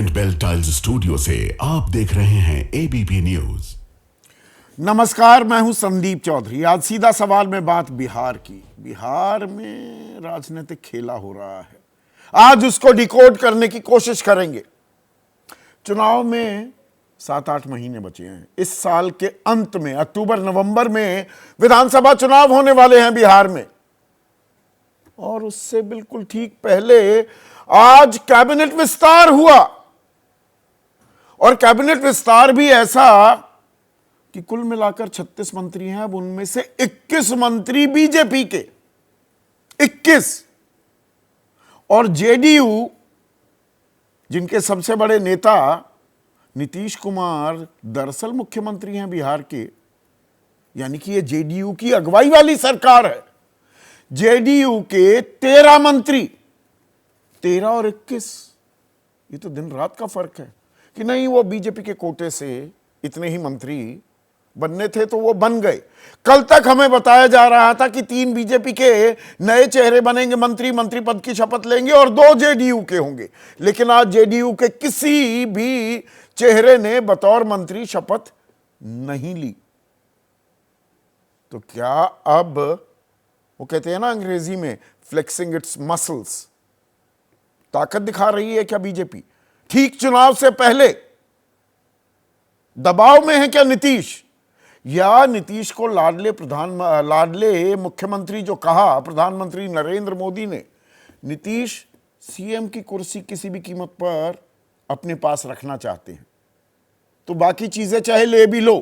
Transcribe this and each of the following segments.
Grand bell tiles studio से आप देख रहे हैं एबीपी न्यूज। नमस्कार, मैं हूं संदीप चौधरी। आज सीधा सवाल में बात बिहार की। बिहार में राजनीतिक खेला हो रहा है, आज उसको डिकोड करने की कोशिश करेंगे। चुनाव में 7-8 महीने बचे हैं। इस साल के अंत में अक्टूबर नवंबर में विधानसभा चुनाव होने वाले हैं बिहार में, और उससे बिल्कुल ठीक पहले आज कैबिनेट विस्तार हुआ। और कैबिनेट विस्तार भी ऐसा कि कुल मिलाकर 36 मंत्री हैं। अब उनमें से 21 मंत्री बीजेपी के, 21। और जेडीयू, जिनके सबसे बड़े नेता नीतीश कुमार दरअसल मुख्यमंत्री हैं बिहार के, यानी कि ये जेडीयू की अगुवाई वाली सरकार है। जेडीयू के 13 मंत्री, 13 और 21, ये तो दिन रात का फर्क है। कि नहीं, वो बीजेपी के कोटे से इतने ही मंत्री बनने थे तो वो बन गए। कल तक हमें बताया जा रहा था कि 3 बीजेपी के नए चेहरे बनेंगे, मंत्री पद की शपथ लेंगे, और 2 जेडीयू के होंगे। लेकिन आज जेडीयू के किसी भी चेहरे ने बतौर मंत्री शपथ नहीं ली। तो क्या अब वो कहते हैं ना अंग्रेजी में, फ्लेक्सिंग इट्स मसल्स, ताकत दिखा रही है क्या बीजेपी? ठीक चुनाव से पहले दबाव में है क्या नीतीश? या नीतीश को लाडले मुख्यमंत्री जो कहा प्रधानमंत्री नरेंद्र मोदी ने, नीतीश सीएम की कुर्सी किसी भी कीमत पर अपने पास रखना चाहते हैं, तो बाकी चीजें चाहे ले भी लो।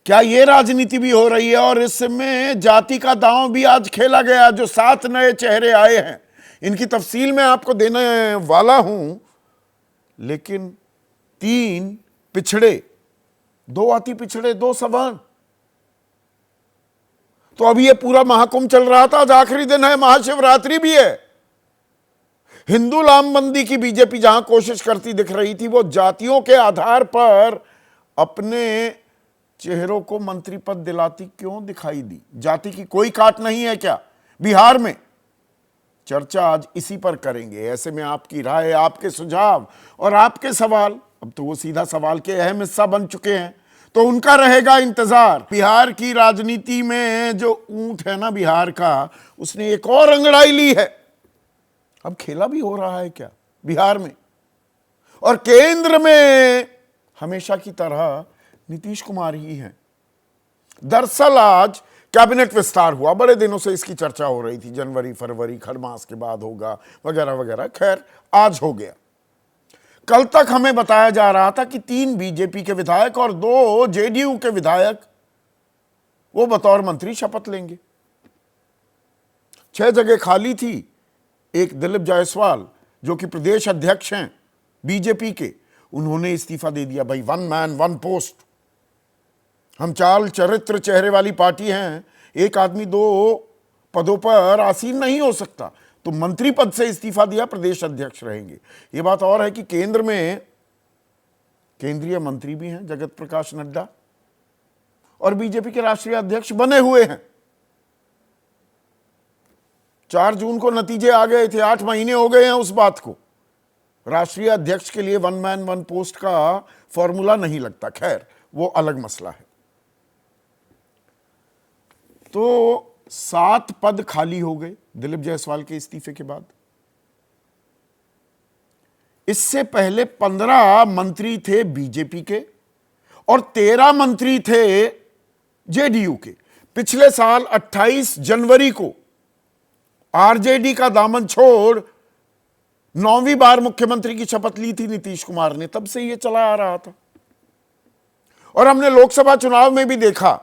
क्या यह राजनीति भी हो रही है? और इसमें जाति का दांव भी आज खेला गया। जो 7 नए चेहरे आए हैं, इनकी तफसील मैं आपको देने वाला हूं, लेकिन 3 पिछड़े, 2 अति पिछड़े, 2 सवर्ण। तो अभी ये पूरा महाकुंभ चल रहा था, आज आखिरी दिन है, महाशिवरात्रि भी है। हिंदू लामबंदी की बीजेपी जहां कोशिश करती दिख रही थी, वो जातियों के आधार पर अपने चेहरों को मंत्री पद दिलाती क्यों दिखाई दी? जाति की कोई काट नहीं है क्या बिहार में? चर्चा आज इसी पर करेंगे। ऐसे में आपकी राय, आपके सुझाव और आपके सवाल, अब तो वो सीधा सवाल के अहम हिस्सा बन चुके हैं, तो उनका रहेगा इंतजार। बिहार की राजनीति में जो ऊंट है ना बिहार का, उसने एक और अंगड़ाई ली है। अब खेला भी हो रहा है क्या बिहार में? और केंद्र में हमेशा की तरह नीतीश कुमार ही हैं। दरअसल आज कैबिनेट विस्तार हुआ, बड़े दिनों से इसकी चर्चा हो रही थी, जनवरी फरवरी खरमास के बाद होगा वगैरह वगैरह। खैर आज हो गया। कल तक हमें बताया जा रहा था कि 3 बीजेपी के विधायक और 2 जेडीयू के विधायक वो बतौर मंत्री शपथ लेंगे। 6 जगह खाली थी। एक दिलीप जायसवाल जो कि प्रदेश अध्यक्ष हैं बीजेपी के, उन्होंने इस्तीफा दे दिया। भाई, 1 मैन 1 पोस्ट, हम चाल चरित्र चेहरे वाली पार्टी हैं, एक आदमी 2 पदों पर आसीन नहीं हो सकता। तो मंत्री पद से इस्तीफा दिया, प्रदेश अध्यक्ष रहेंगे। यह बात और है कि केंद्र में केंद्रीय मंत्री भी हैं जगत प्रकाश नड्डा, और बीजेपी के राष्ट्रीय अध्यक्ष बने हुए हैं। 4 जून को नतीजे आ गए थे, 8 महीने हो गए हैं उस बात को। राष्ट्रीय अध्यक्ष के लिए 1 मैन 1 पोस्ट का फॉर्मूला नहीं लगता। खैर, वो अलग मसला है। तो 7 पद खाली हो गए दिलीप जायसवाल के इस्तीफे के बाद। इससे पहले 15 मंत्री थे बीजेपी के और 13 मंत्री थे जेडीयू के। पिछले साल 28 जनवरी को आरजेडी का दामन छोड़ 9वीं बार मुख्यमंत्री की शपथ ली थी नीतीश कुमार ने। तब से यह चला आ रहा था। और हमने लोकसभा चुनाव में भी देखा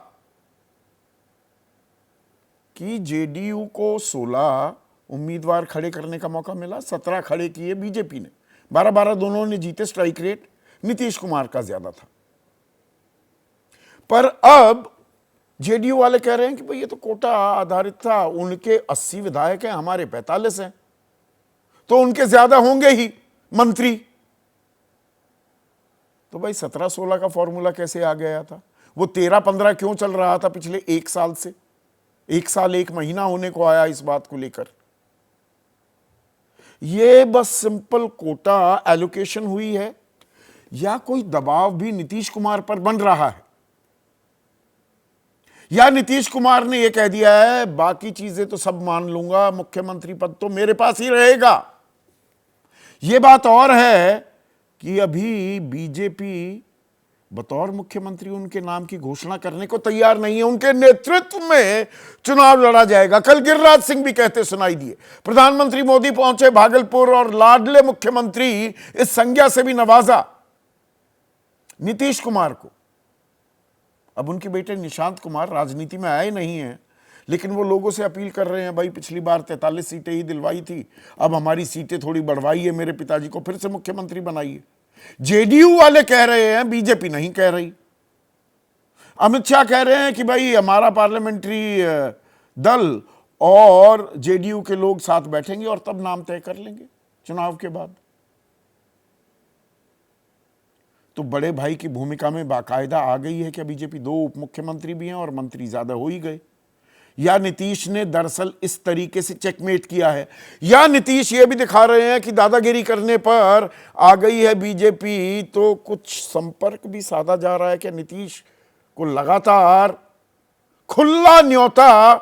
कि जेडीयू को 16 उम्मीदवार खड़े करने का मौका मिला, 17 खड़े किए बीजेपी ने, 12-12 दोनों ने जीते। स्ट्राइक रेट नीतीश कुमार का ज्यादा था। पर अब जेडीयू वाले कह रहे हैं कि भाई ये तो कोटा आधारित था, उनके 80 विधायक हैं, हमारे 45 हैं, तो उनके ज्यादा होंगे ही मंत्री। तो भाई 17-16 का फॉर्मूला कैसे आ गया था? वो 13-15 क्यों चल रहा था पिछले 1 साल से? 1 साल 1 महीना होने को आया इस बात को लेकर। ये बस सिंपल कोटा एलोकेशन हुई है या कोई दबाव भी नीतीश कुमार पर बन रहा है, या नीतीश कुमार ने यह कह दिया है बाकी चीजें तो सब मान लूंगा, मुख्यमंत्री पद तो मेरे पास ही रहेगा। यह बात और है कि अभी बीजेपी बतौर मुख्यमंत्री उनके नाम की घोषणा करने को तैयार नहीं है। उनके नेतृत्व में चुनाव लड़ा जाएगा। कल गिरिराज सिंह भी कहते सुनाई दिए। प्रधानमंत्री मोदी पहुंचे भागलपुर और लाडले मुख्यमंत्री इस संज्ञा से भी नवाजा नीतीश कुमार को। अब उनके बेटे निशांत कुमार राजनीति में आए नहीं हैं, लेकिन वो लोगों से अपील कर रहे हैं, भाई पिछली बार 43 सीटें ही दिलवाई थी, अब हमारी सीटें थोड़ी बढ़वाइए, मेरे पिताजी को फिर से मुख्यमंत्री बनाइए। जेडीयू वाले कह रहे हैं, बीजेपी नहीं कह रही। अमित शाह कह रहे हैं कि भाई हमारा पार्लियामेंट्री दल और जेडीयू के लोग साथ बैठेंगे और तब नाम तय कर लेंगे चुनाव के बाद। तो बड़े भाई की भूमिका में बाकायदा आ गई है क्या बीजेपी? 2 उप मुख्यमंत्री भी हैं और मंत्री ज्यादा हो ही गए। या नीतीश ने दरअसल इस तरीके से चेकमेट किया है, या नीतीश ये भी दिखा रहे हैं कि दादागिरी करने पर आ गई है बीजेपी, तो कुछ संपर्क भी साधा जा रहा है क्या नीतीश को लगातार खुला न्योता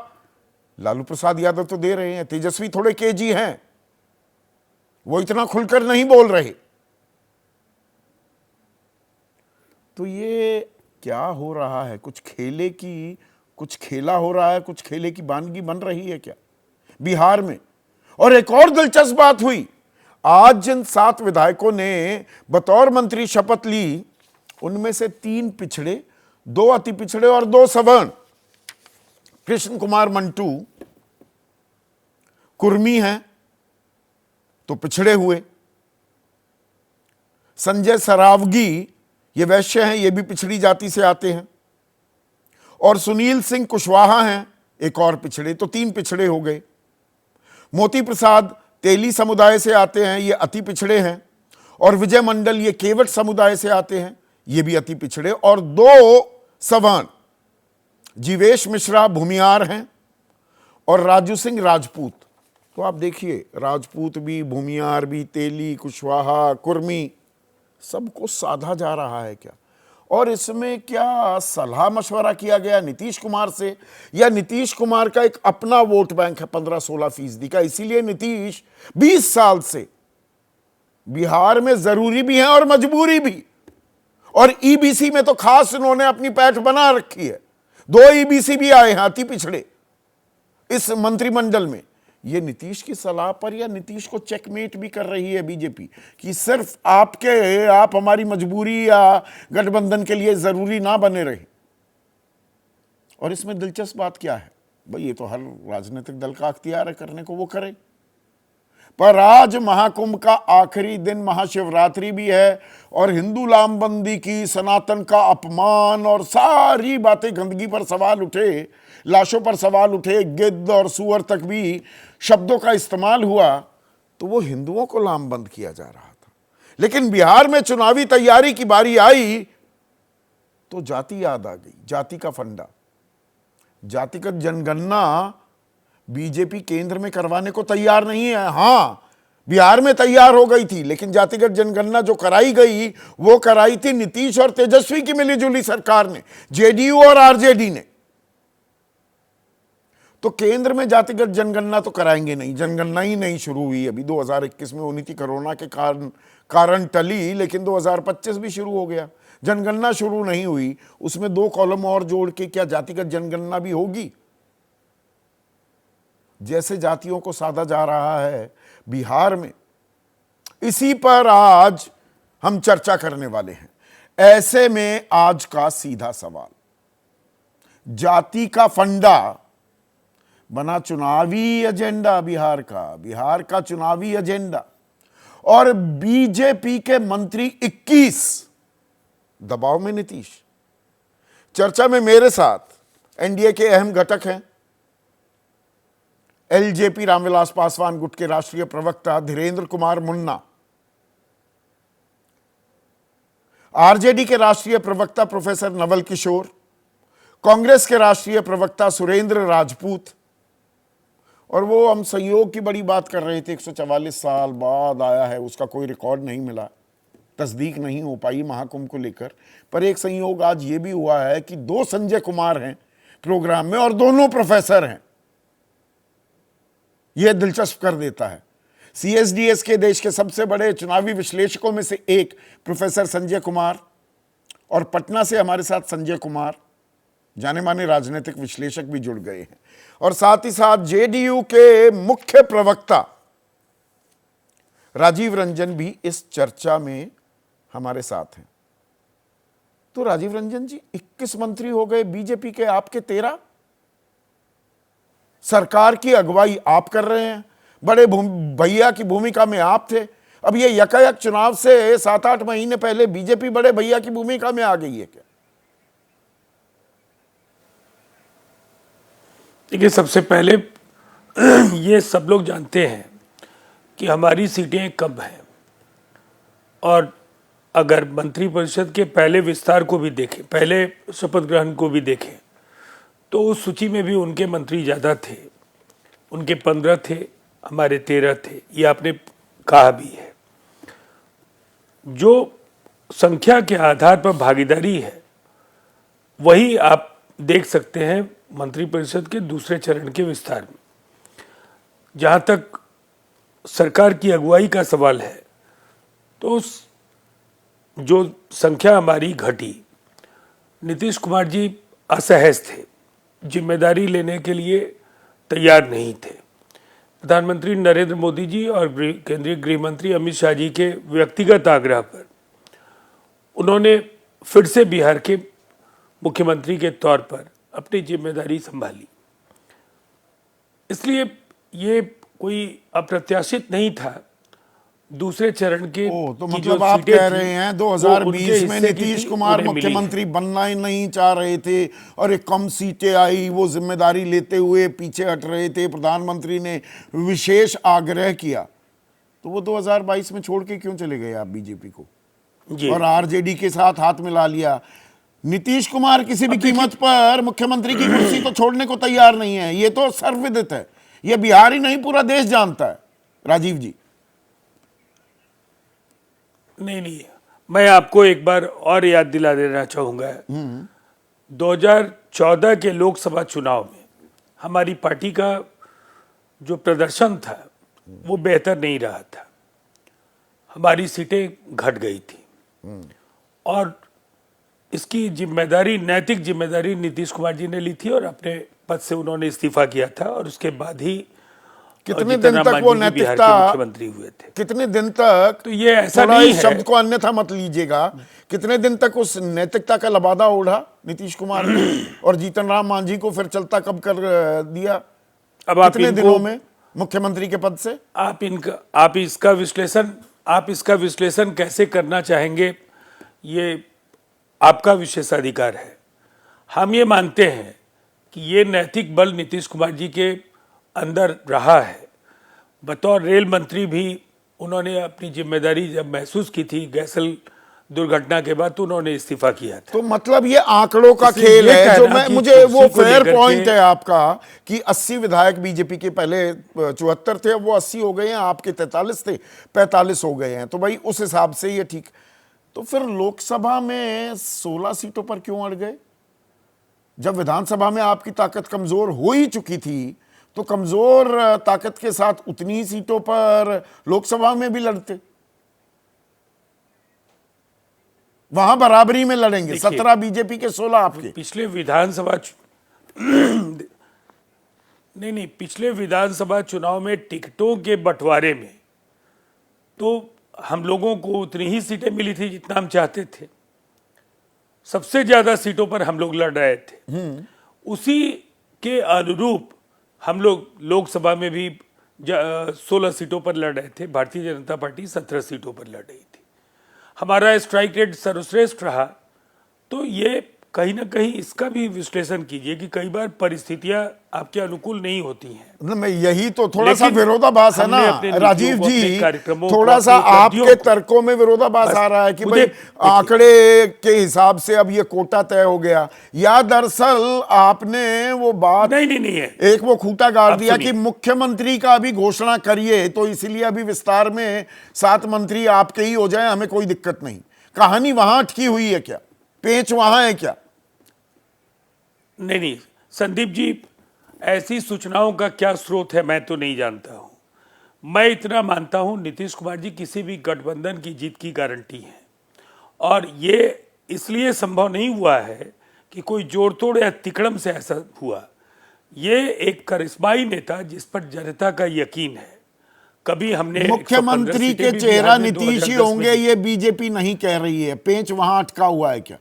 लालू प्रसाद यादव तो दे रहे हैं। तेजस्वी थोड़े केजी हैं, वो इतना खुलकर नहीं बोल रहे। तो ये क्या हो रहा है? कुछ खेला हो रहा है, कुछ खेले की वानगी बन रही है क्या बिहार में? और एक और दिलचस्प बात हुई, आज जिन 7 विधायकों ने बतौर मंत्री शपथ ली, उनमें से 3 पिछड़े, 2 अति पिछड़े और 2 सवर्ण। कृष्ण कुमार मंटू कुर्मी हैं तो पिछड़े हुए, संजय सरावगी ये वैश्य हैं, ये भी पिछड़ी जाति से आते हैं, और सुनील सिंह कुशवाहा हैं एक और पिछड़े, तो 3 पिछड़े हो गए। मोती प्रसाद तेली समुदाय से आते हैं, ये अति पिछड़े हैं, और विजय मंडल ये केवट समुदाय से आते हैं, ये भी अति पिछड़े, और 2 सवर्ण जीवेश मिश्रा भूमियार हैं और राजू सिंह राजपूत। तो आप देखिए, राजपूत भी, भूमियार भी, तेली, कुशवाहा, कुर्मी, सबको साधा जा रहा है क्या? और इसमें क्या सलाह मशवरा किया गया नीतीश कुमार से, या नीतीश कुमार का एक अपना वोट बैंक है 15-16% का, इसीलिए नीतीश 20 साल से बिहार में जरूरी भी है और मजबूरी भी। और ईबीसी में तो खास इन्होंने अपनी पैठ बना रखी है। 2 ईबीसी भी आए हैं अति पिछड़े इस मंत्रिमंडल में। ये नीतीश की सलाह पर या नीतीश को चेकमेट भी कर रही है बीजेपी कि सिर्फ आप हमारी मजबूरी या गठबंधन के लिए जरूरी ना बने रहे। और इसमें दिलचस्प बात क्या है, भाई ये तो हर राजनीतिक दल का अख्तियार है करने को, वो करे। पर आज महाकुंभ का आखिरी दिन, महाशिवरात्रि भी है, और हिंदू लामबंदी की, सनातन का अपमान और सारी बातें, गंदगी पर सवाल उठे, लाशों पर सवाल उठे, गिद्ध और सूअर तक भी शब्दों का इस्तेमाल हुआ, तो वो हिंदुओं को लामबंद किया जा रहा था। लेकिन बिहार में चुनावी तैयारी की बारी आई तो जाति याद आ गई, जाति का फंडा। जातिगत जनगणना बीजेपी केंद्र में करवाने को तैयार नहीं है। हां, बिहार में तैयार हो गई थी, लेकिन जातिगत जनगणना जो कराई गई वो कराई थी नीतीश और तेजस्वी की मिलीजुली सरकार ने, जेडीयू और आरजेडी ने। तो केंद्र में जातिगत जनगणना तो कराएंगे नहीं, जनगणना ही नहीं शुरू हुई अभी। 2021 में होनी थी, कोरोना के कारण टली, लेकिन 2025 भी शुरू हो गया, जनगणना शुरू नहीं हुई। उसमें 2 कॉलम और जोड़ के क्या जातिगत जनगणना भी होगी? जैसे जातियों को साधा जा रहा है बिहार में, इसी पर आज हम चर्चा करने वाले हैं। ऐसे में आज का सीधा सवाल, जाति का फंडा बना चुनावी एजेंडा बिहार का चुनावी एजेंडा, और बीजेपी के मंत्री 21 दबाव में नीतीश। चर्चा में मेरे साथ एनडीए के अहम घटक हैं, एलजेपी रामविलास पासवान गुट के राष्ट्रीय प्रवक्ता धीरेन्द्र कुमार मुन्ना, आरजेडी के राष्ट्रीय प्रवक्ता प्रोफेसर नवल किशोर, कांग्रेस के राष्ट्रीय प्रवक्ता सुरेंद्र राजपूत, और वो हम संयोग की बड़ी बात कर रहे थे, 144 साल बाद आया है, उसका कोई रिकॉर्ड नहीं मिला, तस्दीक नहीं हो पाई महाकुंभ को लेकर। पर एक संयोग आज ये भी हुआ है कि 2 संजय कुमार हैं प्रोग्राम में और दोनों प्रोफेसर हैं। यह दिलचस्प कर देता है। CSDS के देश के सबसे बड़े चुनावी विश्लेषकों में से एक प्रोफेसर संजय कुमार, और पटना से हमारे साथ संजय कुमार जाने माने राजनीतिक विश्लेषक भी जुड़ गए हैं, और साथ ही साथ JDU के मुख्य प्रवक्ता राजीव रंजन भी इस चर्चा में हमारे साथ हैं। तो राजीव रंजन जी, 21 मंत्री हो गए बीजेपी के, आपके 13। सरकार की अगुवाई आप कर रहे हैं, बड़े भैया की भूमिका में आप थे। अब ये यकायक चुनाव से 7-8 महीने पहले बीजेपी बड़े भैया की भूमिका में आ गई है क्या? देखिए, सबसे पहले ये सब लोग जानते हैं कि हमारी सीटें कब हैं, और अगर मंत्रिपरिषद के पहले विस्तार को भी देखें, पहले शपथ ग्रहण को भी देखें, तो उस सूची में भी उनके मंत्री ज़्यादा थे। उनके 15 थे, हमारे 13 थे। ये आपने कहा भी है। जो संख्या के आधार पर भागीदारी है, वही आप देख सकते हैं मंत्रिपरिषद के दूसरे चरण के विस्तार में। जहाँ तक सरकार की अगुवाई का सवाल है, तो जो संख्या हमारी घटी, नीतीश कुमार जी असहज थे, जिम्मेदारी लेने के लिए तैयार नहीं थे। प्रधानमंत्री नरेंद्र मोदी जी और केंद्रीय गृह मंत्री अमित शाह जी के व्यक्तिगत आग्रह पर उन्होंने फिर से बिहार के मुख्यमंत्री के तौर पर अपनी जिम्मेदारी संभाली। इसलिए ये कोई अप्रत्याशित नहीं था। दूसरे चरण के तो मतलब आप कह रहे हैं 2020 में नीतीश कुमार मुख्यमंत्री बनना ही नहीं चाह रहे थे, और एक कम सीटें आई, वो जिम्मेदारी लेते हुए पीछे हट रहे थे, प्रधानमंत्री ने विशेष आग्रह किया, तो वो 2022 में छोड़ के क्यों चले गए आप बीजेपी को और आरजेडी के साथ हाथ मिला लिया? नीतीश कुमार किसी भी कीमत पर मुख्यमंत्री की कुर्सी को छोड़ने को तैयार नहीं है, ये तो सर्वविदित है, ये बिहार ही नहीं पूरा देश जानता है। राजीव जी, नहीं, मैं आपको एक बार और याद दिला देना चाहूँगा। 2014 के लोकसभा चुनाव में हमारी पार्टी का जो प्रदर्शन था वो बेहतर नहीं रहा था। हमारी सीटें घट गई थी, और इसकी जिम्मेदारी, नैतिक जिम्मेदारी नीतीश कुमार जी ने ली थी, और अपने पद से उन्होंने इस्तीफा किया था, और उसके बाद ही कितने दिन तक वो नैतिकता, मुख्यमंत्री हुए थे। कितने दिन तक, तो ये ऐसा नहीं है, शब्द को अन्यथा मत लीजिएगा, कितने दिन तक उस नैतिकता का लबादा ओढ़ा नीतीश कुमार ने, और जीतन राम मांझी को फिर चलता कब कर दिया? अब आप कितने दिनों में मुख्यमंत्री के पद से? आप इसका विश्लेषण कैसे करना चाहेंगे, ये आपका विशेषाधिकार है। हम ये मानते हैं कि ये नैतिक बल नीतीश कुमार जी के अंदर रहा है। बतौर रेल मंत्री भी उन्होंने अपनी जिम्मेदारी जब महसूस की थी गैसल दुर्घटना के बाद, तो उन्होंने इस्तीफा किया था। तो मतलब ये आंकड़ों का खेल है, जो मैं, मुझे वो फेयर पॉइंट है आपका कि 80 विधायक बीजेपी के पहले 74 थे, अब वो 80 हो गए हैं, आपके 43 थे, 45 हो गए हैं, तो भाई उस हिसाब से ये ठीक। तो फिर लोकसभा में 16 सीटों पर क्यों अड़ गए? जब विधानसभा में आपकी ताकत कमजोर हो ही चुकी थी, तो कमजोर ताकत के साथ उतनी ही सीटों पर लोकसभा में भी लड़ते। वहां बराबरी में लड़ेंगे, 17 बीजेपी के 16 आपके। पिछले विधानसभा नहीं, पिछले विधानसभा चुनाव में टिकटों के बंटवारे में तो हम लोगों को उतनी ही सीटें मिली थी जितना हम चाहते थे। सबसे ज्यादा सीटों पर हम लोग लड़ रहे थे। उसी के अनुरूप हम लोग लोकसभा में भी 16 सीटों पर लड़ रहे थे। भारतीय जनता पार्टी 17 सीटों पर लड़ रही थी। हमारा स्ट्राइक रेट सर्वश्रेष्ठ रहा। तो ये कहीं ना कहीं इसका भी विश्लेषण कीजिए कि कई बार परिस्थितियां आपके अनुकूल नहीं होती हैं। मतलब मैं यही तो थोड़ा सा लेकिन विरोधाभास है ना हमने अपने नीतियों राजीव को, अपने जी, कार्यक्रमों को, थोड़ा सा अपनी उपलब्धियों आपके को- तर्कों में विरोधाभास बस आ रहा है कि मुझे भाई आंकड़े के हिसाब से अब ये कोटा तय हो गया, या दरअसल आपने वो बात नहीं है। एक वो खूंटा गाड़ अब दिया सुनिए। कि मुख्यमंत्री का अभी घोषणा करिए तो इसलिए अभी विस्तार में 7 मंत्री आपके ही हो जाए, हमें कोई दिक्कत नहीं। कहानी वहां अटकी हुई है क्या? पेंच वहां है क्या? नहीं संदीप जी, ऐसी सूचनाओं का क्या स्रोत है मैं तो नहीं जानता हूं। मैं इतना मानता हूं नीतीश कुमार जी किसी भी गठबंधन की जीत की गारंटी है, और ये इसलिए संभव नहीं हुआ है कि कोई जोड़ तोड़ या तिकड़म से ऐसा हुआ। ये एक करिश्माई नेता जिस पर जनता का यकीन है। कभी हमने मुख्यमंत्री 115 के सीटें भी चेहरा बिहार में नीतीश ही 2010 में होंगे, दी। ये बीजेपी नहीं कह रही है। पेंच वहां अटका हुआ है क्या?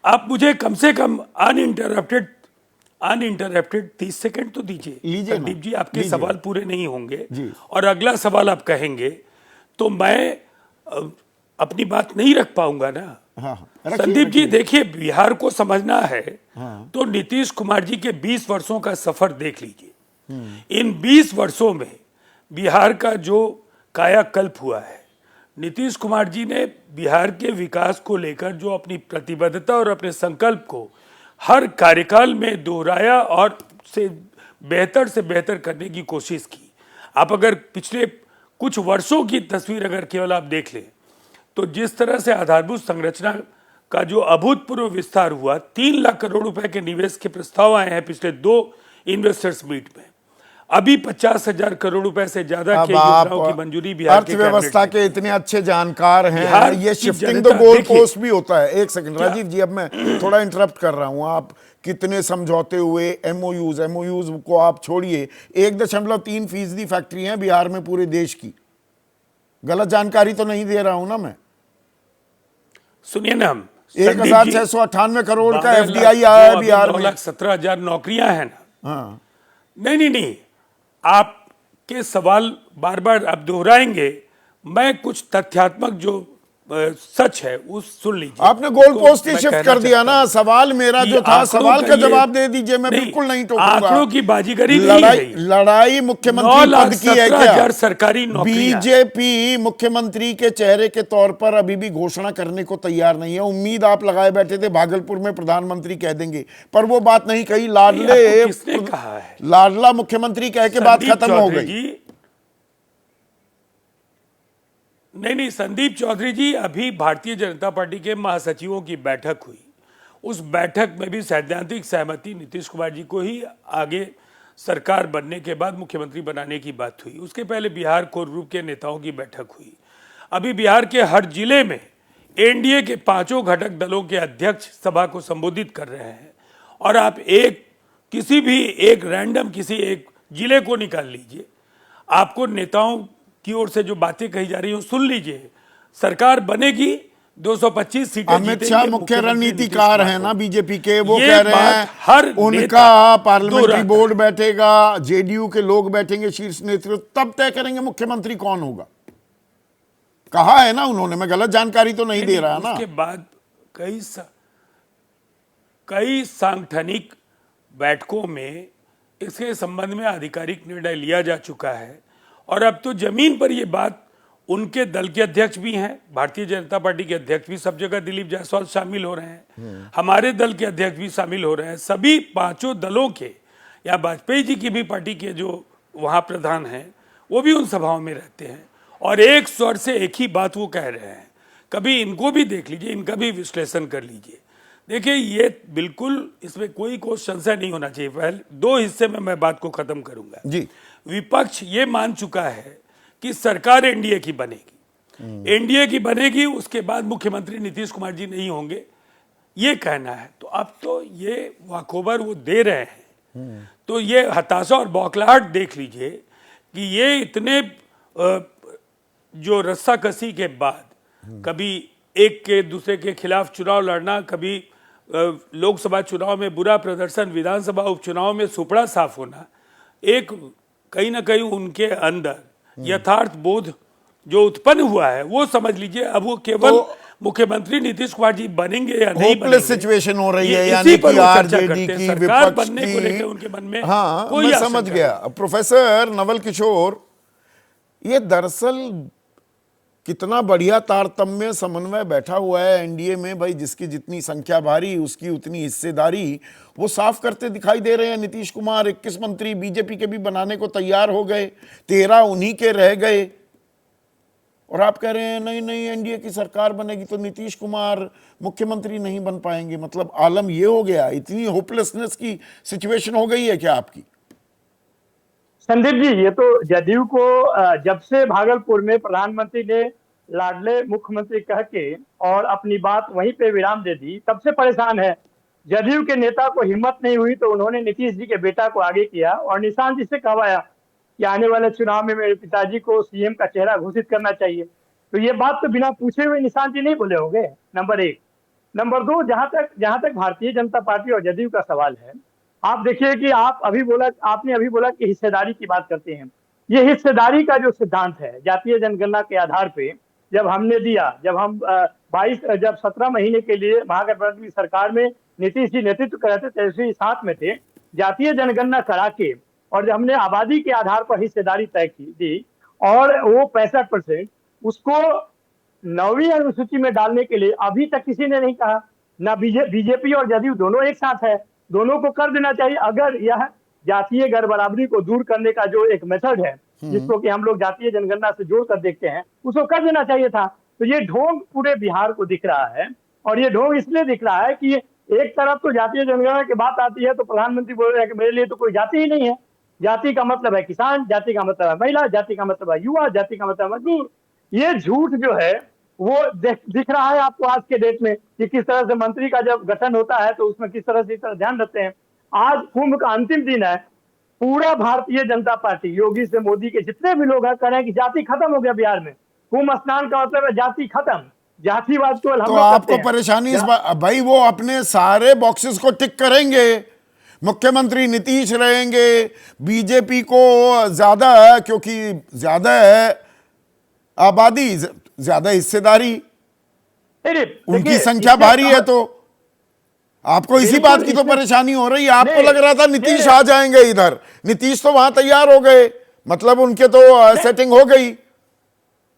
आप मुझे कम से कम अनइंटरप्टेड 30 सेकंड तो दीजिए। लीजिए ना, संदीप जी, आपके लीजिए। सवाल पूरे नहीं होंगे जी। और अगला सवाल आप कहेंगे तो मैं अपनी बात नहीं रख पाऊंगा ना। हाँ, रखिए, संदीप जी रखिए। देखिए, बिहार को समझना है हाँ। तो नीतीश कुमार जी के 20 वर्षों का सफर देख लीजिए। इन 20 वर्षों में बिहार का जो कायाकल्प हुआ है, नीतीश कुमार जी ने बिहार के विकास को लेकर जो अपनी प्रतिबद्धता और अपने संकल्प को हर कार्यकाल में दोहराया और से बेहतर करने की कोशिश की। आप अगर पिछले कुछ वर्षों की तस्वीर अगर केवल आप देख लें तो जिस तरह से आधारभूत संरचना का जो अभूतपूर्व विस्तार हुआ, 3 लाख करोड़ रुपए के निवेश के प्रस्ताव आए हैं पिछले 2 इन्वेस्टर्स मीट में। अभी 50,000 करोड़ रुपए से ज्यादा अब के आप योजनाओं की मंजूरी बिहार के अर्थव्यवस्था कैबिनेट के इतने अच्छे जानकार बिहार हैं, ये की शिफ्टिंग जनता द गोल देखिए। पोस्ट भी होता है। एक सेकंड राजीव जी, अब मैं थोड़ा इंटरप्ट कर रहा हूं। आप कितने समझौते हुए, एमओयूज को आप छोड़िए, 1.3% फैक्ट्री हैं बिहार में पूरे देश की। गलत जानकारी तो नहीं दे रहा हूं ना मैं? सुनिए ना, 1,698 करोड़ का एफडीआई आया है बिहार में। 9,17,000 नौकरियां हैं ना। हाँ, नहीं, आपके सवाल बार बार आप दोहराएंगे। मैं कुछ तथ्यात्मक जो सच है उस सुन लीजिए। आपने गोल उसको पोस्ट ही मैं शिफ्ट कहना कर दिया चाहता ना। हूं सवाल मेरा कि जो था, आंकड़ों सवाल का का ये- जवाब दे दीजिए, मैं बिल्कुल नहीं टोकूंगा। आंकड़ों की बाजीगरी नहीं है ये। लड़ाई मुख्यमंत्री पद की है क्या? 9,17,000 सरकारी नौकरियां। बीजेपी मुख्यमंत्री के चेहरे के तौर पर अभी भी घोषणा करने को तैयार नहीं है। उम्मीद आप लगाए बैठे थे भागलपुर में प्रधानमंत्री कह देंगे, पर वो बात नहीं कही। आपको किसने कहा है? लाडला मुख्यमंत्री कह के बात संदीप खत्म हो चौधरी गई। जी, नहीं संदीप चौधरी जी, अभी भारतीय जनता पार्टी के महासचिवों की बैठक हुई। उस बैठक में भी सैद्धांतिक सहमति नीतीश कुमार जी को ही आगे सरकार बनने के बाद मुख्यमंत्री बनाने की बात हुई। उसके पहले बिहार कोर ग्रुप के नेताओं की बैठक हुई। अभी बिहार के हर जिले में एनडीए के 5 घटक दलों के अध्यक्ष सभा को संबोधित कर रहे हैं। और आप किसी भी एक रैंडम किसी एक जिले को निकाल लीजिए, आपको नेताओं की ओर से जो बातें कही जा रही है सुन लीजिए। सरकार बनेगी, 225 सीटें अमित जीतेंगे, शाह मुख्य मुख्यमंत्री रणनीतिकार नीतीश है ना कुमार बीजेपी के, वो ये कह रहे बात हैं हर उनका नेता पार्लियामेंट्री दोहराता बोर्ड बैठेगा, जेडीयू के लोग बैठेंगे, शीर्ष नेतृत्व, तब तय करेंगे मुख्यमंत्री कौन होगा। कहा है ना उन्होंने, मैं गलत जानकारी तो नहीं दे रहा ना। उसके बाद कई सांगठनिक बैठकों में इसके संबंध में आधिकारिक निर्णय लिया जा चुका है। और अब तो जमीन पर ये बात, उनके दल के अध्यक्ष भी हैं, भारतीय जनता पार्टी के अध्यक्ष भी सब जगह दिलीप जायसवाल शामिल हो रहे हैं, हमारे दल के अध्यक्ष भी शामिल हो रहे हैं, सभी 5 दलों के, या वाजपेयी जी की भी पार्टी के जो वहाँ प्रधान हैं वो भी उन सभाओं में रहते हैं और एक स्वर से एक ही बात वो कह रहे हैं। कभी इनको भी देख लीजिए, इनका भी विश्लेषण कर लीजिए। देखिए, ये बिल्कुल इसमें कोई संशय नहीं होना चाहिए। पहले 2 हिस्से में मैं बात को खत्म करूंगा जी। विपक्ष ये मान चुका है कि सरकार एनडीए की बनेगी, एनडीए की बनेगी, उसके बाद मुख्यमंत्री नीतीश कुमार जी नहीं होंगे, ये कहना है। तो अब तो ये वाकोबर वो दे रहे हैं, तो ये हताशा और बौखलाहट देख लीजिए कि ये इतने जो रस्साकसी के बाद, कभी एक के दूसरे के खिलाफ चुनाव लड़ना, कभी लोकसभा चुनाव में बुरा प्रदर्शन, विधानसभा उपचुनाव में सुपड़ा साफ होना, एक कहीं ना कहीं उनके अंदर यथार्थ बोध जो उत्पन्न हुआ है वो समझ लीजिए अब वो केवल मुख्यमंत्री नीतीश कुमार जी बनेंगे या नहीं होपलेस बनेंगे, सिचुएशन हो रही ये है, इसी यानी पर कि वो चर्चा आरजेडी करते हैं। की, सरकार विपक्ष बनने को लेकर की। उनके मन में हाँ, कोई मैं समझ आशंका गया। प्रोफेसर नवल किशोर, ये दरअसल कितना बढ़िया तारतम्य समन्वय बैठा हुआ है एनडीए में भाई, जिसकी जितनी संख्या भारी उसकी उतनी हिस्सेदारी, वो साफ करते दिखाई दे रहे हैं। नीतीश कुमार 21 मंत्री बीजेपी के भी बनाने को तैयार हो गए, 13 उन्हीं के रह गए, और आप कह रहे हैं नहीं नहीं एनडीए की सरकार बनेगी तो नीतीश कुमार मुख्यमंत्री नहीं बन पाएंगे। मतलब आलम ये हो गया, इतनी होपलेसनेस की सिचुएशन हो गई है क्या आपकी? संदीप जी, ये तो जदयू को जब से भागलपुर में प्रधानमंत्री ने लाडले मुख्यमंत्री कह के और अपनी बात वहीं पे विराम दे दी, तब से परेशान है। जदयू के नेता को हिम्मत नहीं हुई तो उन्होंने नीतीश जी के बेटा को आगे किया और निशांत जी से कहवाया कि आने वाले चुनाव में मेरे पिताजी को सीएम का चेहरा घोषित करना चाहिए। तो ये बात तो बिना पूछे हुए निशांत जी नहीं बोले होंगे, नंबर एक। नंबर दो, जहां तक भारतीय जनता पार्टी और जदयू का सवाल है, आप देखिए कि आपने अभी बोला कि हिस्सेदारी की बात करते हैं। ये हिस्सेदारी का जो सिद्धांत है जातीय जनगणना के आधार पे, जब हमने दिया, जब 17 महीने के लिए महागठबंधन की सरकार में नीतीश जी नेतृत्व कर रहे थे, तेजस्वी साथ में थे, जातीय जनगणना करा के और जब हमने आबादी के आधार पर हिस्सेदारी तय की दी और वो 65%, उसको 9वीं अनुसूची में डालने के लिए अभी तक किसी ने नहीं कहा। ना बीजेपी और जदयू दोनों एक साथ है, दोनों को कर देना चाहिए। अगर यह जातीय गैरबराबरी को दूर करने का जो एक मेथड है, जिसको कि हम लोग जातीय जनगणना से जोड़कर देखते हैं, उसको कर देना चाहिए था। तो ये ढोंग पूरे बिहार को दिख रहा है, और ये ढोंग इसलिए दिख रहा है कि एक तरफ तो जातीय जनगणना की बात आती है तो प्रधानमंत्री बोल रहे हैं कि मेरे लिए तो कोई जाति ही नहीं है। जाति का मतलब है किसान, जाति का मतलब है महिला, जाति का मतलब है युवा, जाति का मतलब है मजदूर। ये झूठ जो है वो दिख रहा है आपको आज के डेट में कि किस तरह से मंत्री का जब गठन होता है तो उसमें किस तरह से ध्यान रखते हैं। आज कुंभ का अंतिम दिन है, पूरा भारतीय जनता पार्टी योगी से मोदी के जितने भी लोग हैं कह रहे हैं कि जाति खत्म हो गया बिहार में। कुंभ स्नान का मतलब है जाति खत्म, जातिवाद को तो आपको परेशानी इस बात भाई, वो अपने सारे बॉक्सेस को टिक करेंगे, मुख्यमंत्री नीतीश रहेंगे, बीजेपी को ज्यादा है क्योंकि ज्यादा है आबादी, ज्यादा हिस्सेदारी, उनकी संख्या भारी है, तो आपको इसी बात की तो परेशानी हो रही है। आपको लग रहा था नीतीश आ जाएंगे इधर, नीतीश तो वहां तैयार हो गए, मतलब उनके तो सेटिंग हो गई।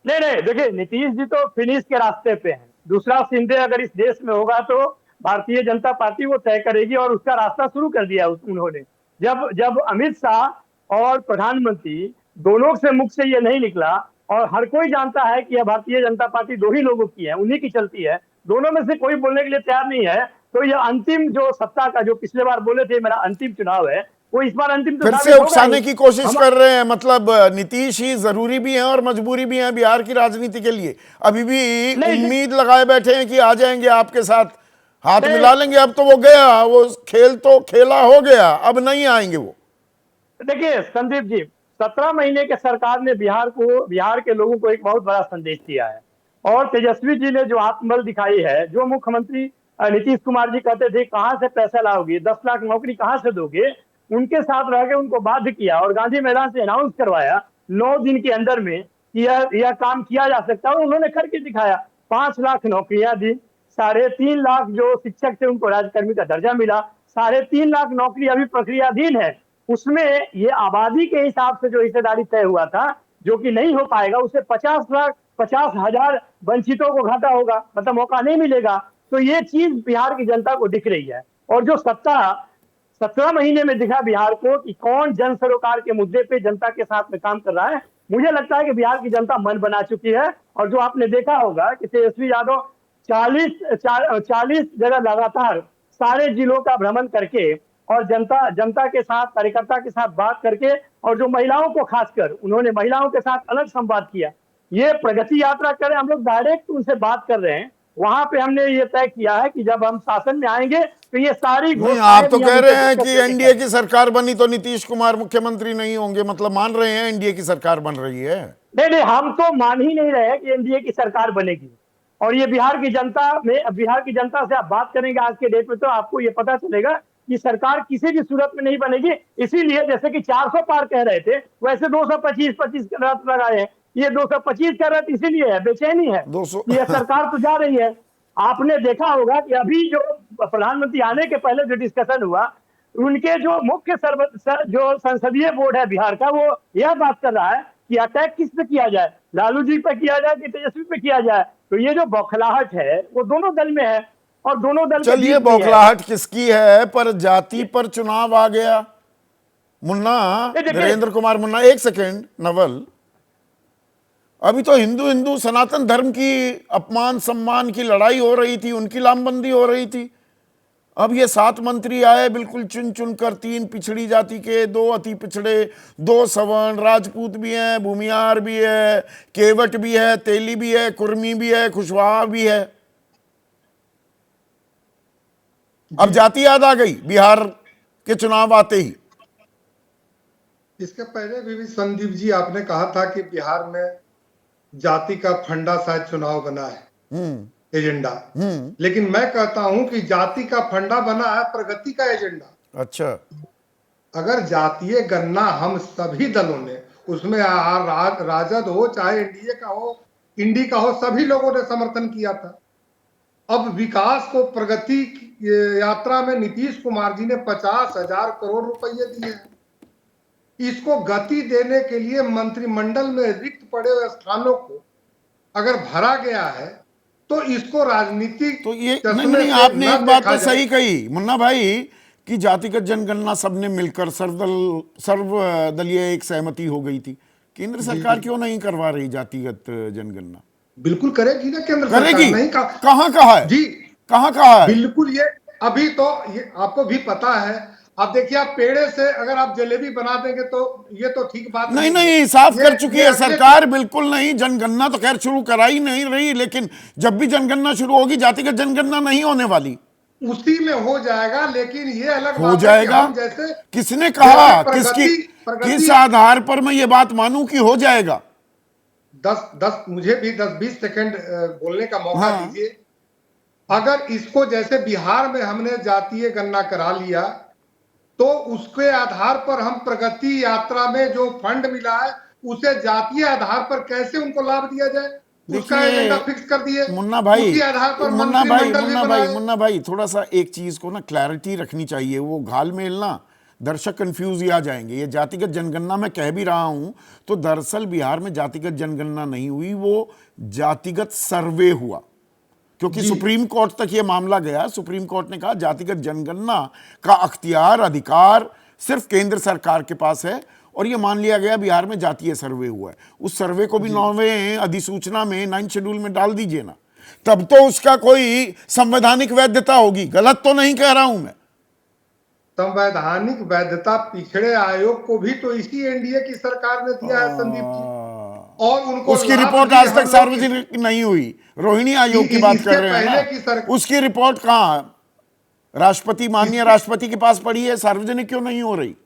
नहीं नहीं, देखिए नीतीश जी तो फिनिश के रास्ते पे हैं। दूसरा शिंदे अगर इस देश में होगा तो भारतीय जनता पार्टी वो तय करेगी और उसका रास्ता शुरू कर दिया उन्होंने। जब अमित शाह और प्रधानमंत्री दोनों से मुख से ये नहीं निकला, और हर कोई जानता है कि यह भारतीय जनता पार्टी दो ही लोगों की है, उन्हीं की चलती है, दोनों में से कोई बोलने के लिए तैयार नहीं है, तो यह अंतिम जो सत्ता का, जो पिछले बार बोले थे मेरा अंतिम चुनाव है, वो इस बार अंतिम फिर से उकसाने की कोशिश कर रहे हैं। मतलब नीतीश ही जरूरी भी है और मजबूरी भी है बिहार की राजनीति के लिए। अभी भी उम्मीद लगाए बैठे हैं कि आ जाएंगे आपके साथ, हाथ मिला लेंगे। अब तो वो गया, वो खेल तो खेला हो गया, अब नहीं आएंगे वो। देखिए संदीप जी, 17 महीने के सरकार ने बिहार के लोगों को एक बहुत बड़ा संदेश दिया है, और तेजस्वी जी ने जो आत्मबल दिखाई है, जो मुख्यमंत्री नीतीश कुमार जी कहते थे कहां से पैसा लाओगे, 10 लाख नौकरी कहां से दोगे, उनके साथ रह के उनको बाध्य किया और गांधी मैदान से अनाउंस करवाया 9 दिन के अंदर में कि यह काम किया जा सकता है, और उन्होंने करके दिखाया। 5 लाख नौकरियां दी, 3.5 लाख जो शिक्षक थे उनको राज्यकर्मी का दर्जा मिला, 3.5 लाख नौकरी अभी प्रक्रियाधीन है। उसमें ये आबादी के हिसाब से जो हिस्सेदारी तय हुआ था, जो कि नहीं हो पाएगा, उसे 50,000 वंचितों को घाटा होगा, मतलब मौका नहीं मिलेगा। तो ये चीज बिहार की जनता को दिख रही है, और जो 17 महीने में दिखा बिहार को कि कौन जन सरोकार के मुद्दे पे जनता के साथ में काम कर रहा है, मुझे लगता है कि बिहार की जनता मन बना चुकी है। और जो आपने देखा होगा कि तेजस्वी यादव 40 जगह लगातार सारे जिलों का भ्रमण करके और जनता के साथ, कार्यकर्ता के साथ बात करके, और जो महिलाओं को खासकर उन्होंने महिलाओं के साथ अलग संवाद किया। ये प्रगति यात्रा करें, हम लोग डायरेक्ट उनसे बात कर रहे हैं। वहां पे हमने ये तय किया है कि जब हम शासन में आएंगे तो ये सारी आप तो कह रहे हैं कि एनडीए की सरकार बनी तो नीतीश कुमार मुख्यमंत्री नहीं होंगे, मतलब मान रहे हैं एनडीए की सरकार बन रही है। नहीं, हम तो मान ही नहीं रहे हैं कि एनडीए की सरकार बनेगी। और ये बिहार की जनता से आप बात करेंगे आज के डेट में, तो आपको ये पता चलेगा कि सरकार किसी भी सूरत में नहीं बनेगी। इसीलिए जैसे कि 400 पार कह रहे थे, वैसे 225 लगाए हैं ये 225 कैरेट इसीलिए है, बेचैनी है 200 कि ये सरकार तो जा रही है। आपने देखा होगा कि अभी जो प्रधानमंत्री आने के पहले जो डिस्कशन हुआ, उनके जो मुख्य जो संसदीय बोर्ड है बिहार का, वो यह बात कर रहा है कि अटैक किस पे किया जाए, लालू जी पे किया जाए कि तेजस्वी पे किया जाए। तो ये जो बौखलाहट है वो दोनों दल में है, और दोनों दल के चलिए, बीच में है। बौखलाहट किसकी है, पर जाति पर चुनाव आ गया। मुन्ना, ये देखिए- नरेंद्र कुमार मुन्ना, एक सेकेंड नवल, अभी तो हिंदू हिंदू सनातन धर्म की अपमान सम्मान की लड़ाई हो रही थी, उनकी लामबंदी हो रही थी। अब ये 7 मंत्री आए बिल्कुल चुन चुन कर, 3 पिछड़ी जाति के, 2 अति पिछड़े, 2 सवर्ण, राजपूत भी हैं, भूमियार भी है, केवट भी है, तेली भी है, कुर्मी भी है, कुशवाहा भी है। अब जाति याद आ गई बिहार के चुनाव आते ही। इसके पहले भी संदीप जी आपने कहा था कि बिहार में जाति का फंडा शायद चुनाव बना है, एजेंडा। लेकिन मैं कहता हूं कि जाति का फंडा बना है प्रगति का एजेंडा। अच्छा, अगर जातीय गणना हम सभी दलों ने, उसमें राजद हो चाहे एनडीए का हो, इंडी का हो, सभी लोगों ने समर्थन किया था। अब विकास को, प्रगति यात्रा में नीतीश कुमार जी ने 50,000 करोड़ रुपए दिए हैं। इसको गति देने के लिए मंत्रिमंडल में रिक्त पड़े हुए स्थानों को अगर भरा गया है तो इसको राजनीतिक तो ये नहीं, आपने एक बात तो सही कही मुन्ना भाई कि जातिगत जनगणना सबने मिलकर सर्वदलीय एक सहमति हो गई थी। केंद्र सरकार क्यों नहीं करवा रही जातिगत जनगणना? बिल्कुल करेगी ना केंद्र करेगी। सरकार। नहीं कहाँ कहा है जी, कहाँ कहा है? बिल्कुल। ये अभी तो ये आपको भी पता है। आप देखिए, आप पेड़े से अगर आप जलेबी बना देंगे तो ये तो ठीक बात नहीं नहीं, साफ कर चुकी है सरकार, बिल्कुल नहीं। जनगणना तो खैर शुरू कराई नहीं रही, लेकिन जब भी जनगणना शुरू होगी जातिगत जनगणना नहीं होने वाली। उसी में हो जाएगा, लेकिन ये अलग हो जाएगा। जैसे किसने कहा? प्रगति किस आधार पर मैं ये बात मानूं कि हो जाएगा? 10 मुझे भी 10-20 सेकंड बोलने का मौका दीजिए। अगर इसको जैसे बिहार में हमने जातीय गणना करा लिया तो उसके आधार पर हम प्रगति यात्रा में जो फंड मिला है उसे जातीय आधार पर कैसे उनको लाभ दिया जाए, उसका एजेंडा फिक्स कर दिए। मुन्ना भाई, उसी आधार पर मुन्ना भाई थोड़ा सा एक चीज को ना क्लैरिटी रखनी चाहिए। वो घालमेल ना, दर्शक कंफ्यूज ही आ जाएंगे। ये जातिगत जनगणना मैं कह भी रहा हूं तो दरअसल बिहार में जातिगत जनगणना नहीं हुई, वो जातिगत सर्वे हुआ, क्योंकि सुप्रीम कोर्ट तक ये मामला गया। सुप्रीम कोर्ट ने कहा जातिगत जनगणना का अख्तियार, अधिकार सिर्फ केंद्र सरकार के पास है, और ये मान लिया गया बिहार में जातीय सर्वे हुआ है। उस सर्वे को भी 9वें अधिसूचना में 9 शेड्यूल में डाल दीजिए ना, तब तो उसका कोई संवैधानिक वैधता होगी। गलत तो नहीं कह रहा हूं मैं। संवैधानिक वैधता पिछड़े आयोग को भी तो इसी एनडीए की सरकार ने दिया है संदीप जी, और उनको उसकी रिपोर्ट आज तक सार्वजनिक नहीं हुई। रोहिणी आयोग की बात कर रहे हैं ना, उसकी रिपोर्ट कहां राष्ट्रपति, माननीय राष्ट्रपति के पास पड़ी है, सार्वजनिक क्यों नहीं हो रही?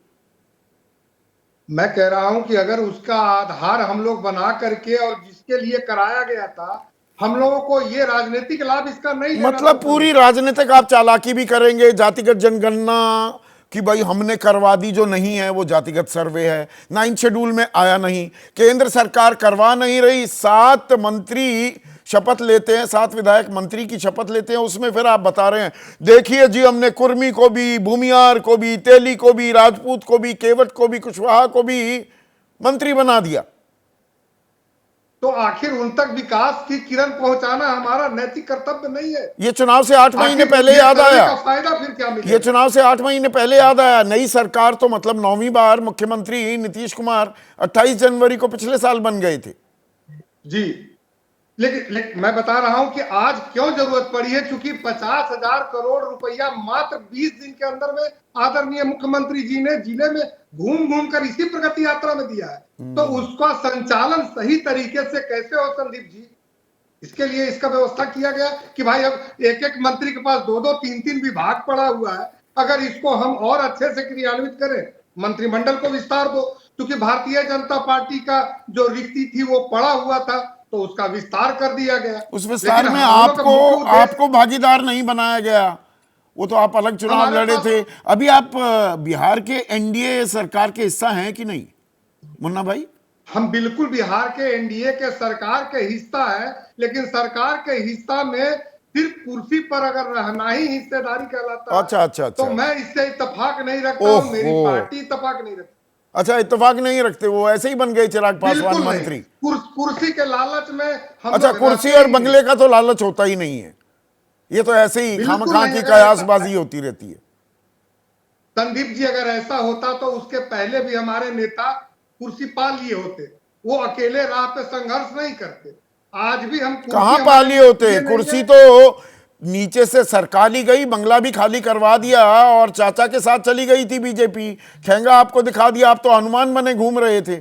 मैं कह रहा हूं कि अगर उसका आधार हम लोग बना करके और जिसके लिए कराया गया था, हम लोगों को ये राजनीतिक लाभ इसका नहीं, मतलब पूरी राजनीतिक आप चालाकी भी करेंगे। जातिगत जनगणना कि भाई हमने करवा दी, जो नहीं है वो जातिगत सर्वे है, 9 शेड्यूल में आया नहीं, केंद्र सरकार करवा नहीं रही। 7 मंत्री शपथ लेते हैं, 7 विधायक मंत्री की शपथ लेते हैं, उसमें फिर आप बता रहे हैं देखिए जी हमने कुर्मी को भी, भूमियार को भी, तेली को भी, राजपूत को भी, केवट को भी, कुशवाहा को भी मंत्री बना दिया। तो आखिर उन तक विकास की किरण पहुंचाना हमारा नैतिक कर्तव्य नहीं है? ये चुनाव से 8 महीने पहले याद आया। फायदा फिर क्या मिलेगा? ये चुनाव से 8 महीने पहले याद आया। नई सरकार तो मतलब 9वीं बार मुख्यमंत्री नीतीश कुमार 28 जनवरी को पिछले साल बन गए थे जी। लेकिन मैं बता रहा हूं कि आज क्यों जरूरत पड़ी है, क्योंकि 50,000 करोड़ रुपया मात्र 20 दिन के अंदर में आदरणीय मुख्यमंत्री जी ने जिले में घूम घूम कर इसी प्रगति यात्रा में दिया है। तो उसका संचालन सही तरीके से कैसे हो संदीप जी, इसके लिए इसका व्यवस्था किया गया कि भाई अब एक मंत्री के पास 2-2, 3-3 विभाग पड़ा हुआ है। अगर इसको हम और अच्छे से क्रियान्वित करें, मंत्रिमंडल को विस्तार दो, क्योंकि भारतीय जनता पार्टी का जो रिक्ति थी वो पड़ा हुआ था, तो उसका विस्तार कर दिया गया। उस विस्तार में आपको भागीदार नहीं बनाया गया, वो तो आप अलग चुनाव लड़े थे। अभी आप बिहार के एनडीए सरकार के हिस्सा हैं कि नहीं मुन्ना भाई? हम बिल्कुल बिहार के एनडीए के सरकार के हिस्सा है, लेकिन सरकार के हिस्सा में सिर्फ कुर्सी पर अगर रहना ही हिस्सेदारी कहलाता है, अच्छा। तो मैं इससे इत्तेफाक नहीं रखता हूं, मेरी ओहो। पार्टी इत्तेफाक नहीं रखती। अच्छा, इत्तेफाक नहीं रखते, वो ऐसे ही बन गए चिराग पासवान बिल्कुल मंत्री। नहीं, कुर्सी के लालच में हम अच्छा, लोग कुर्सी रहते और ही बंगले का तो लालच होता ही नहीं है, ये तो ऐसे ही बिल्कुल खामखा नहीं। की अगर कयासबाजी होती रहती है। संदीप जी, अगर ऐसा होता तो उसके पहले भी हमारे नेता कुर्सी पा लिए होते, वो अकेले राह पे संघर्ष नहीं करते। आज भी हम कहां कुर्सी पा हमारे लिए होते? लिए नहीं कुर्सी है। तो नीचे से सरकारी गई, बंगला भी खाली करवा दिया और चाचा के साथ चली गई थी बीजेपी, ठेंगा आपको दिखा दिया, आप तो हनुमान बने घूम रहे थे।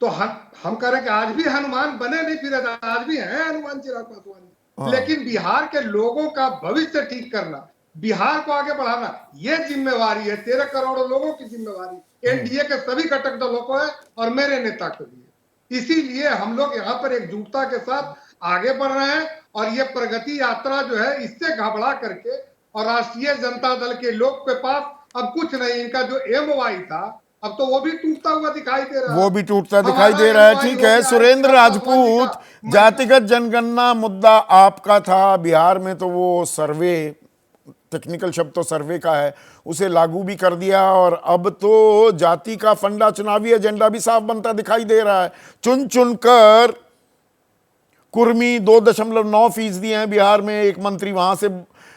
तो हम कह रहे हैं कि आज भी हनुमान बने नहीं फिर, आज भी हैं हनुमान चिराग पासवान। लेकिन बिहार के लोगों का भविष्य ठीक करना, बिहार को आगे बढ़ाना, ये जिम्मेवारी है 13 करोड़ लोगों की जिम्मेवारी, एनडीए के सभी घटक दलों को है और मेरे नेता को भी है। इसीलिए हम लोग यहाँ पर एकजुटता के साथ आगे बढ़ रहे हैं और ये प्रगति यात्रा जो है, इससे घबरा करके और राष्ट्रीय जनता दल के लोग के पास अब कुछ नहीं, इनका जो एमओआई था अब तो वो भी टूटता हुआ दिखाई दे रहा है। वो भी टूटता दिखाई दे रहा है। ठीक है, सुरेंद्र राजपूत, जातिगत जनगणना मुद्दा आपका था बिहार में, तो वो सर्वे, टेक्निकल शब्द तो सर्वे का है, उसे लागू भी कर दिया और अब तो जाति का फंडा, चुनावी एजेंडा भी साफ बनता दिखाई दे रहा है। चुन चुनकर कुर्मी 2.9% हैं बिहार में, एक मंत्री वहां से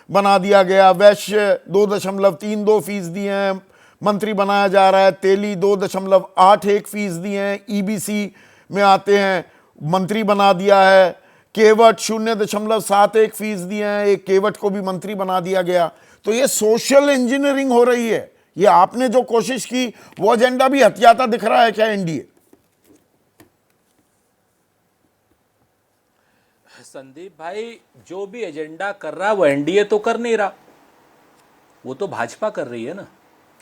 बना दिया गया। वैश्य 2.32% हैं, मंत्री बनाया जा रहा है। तेली 2.81% हैं, ईबीसी में आते हैं, मंत्री बना दिया है। केवट 0.71% हैं, एक केवट को भी मंत्री बना दिया गया। तो ये सोशल इंजीनियरिंग हो रही है। ये आपने जो कोशिश की वो एजेंडा भी हथियाता दिख रहा है क्या एनडीए? संदीप भाई, जो भी एजेंडा कर रहा है वो एनडीए तो कर नहीं रहा, वो तो भाजपा कर रही है ना।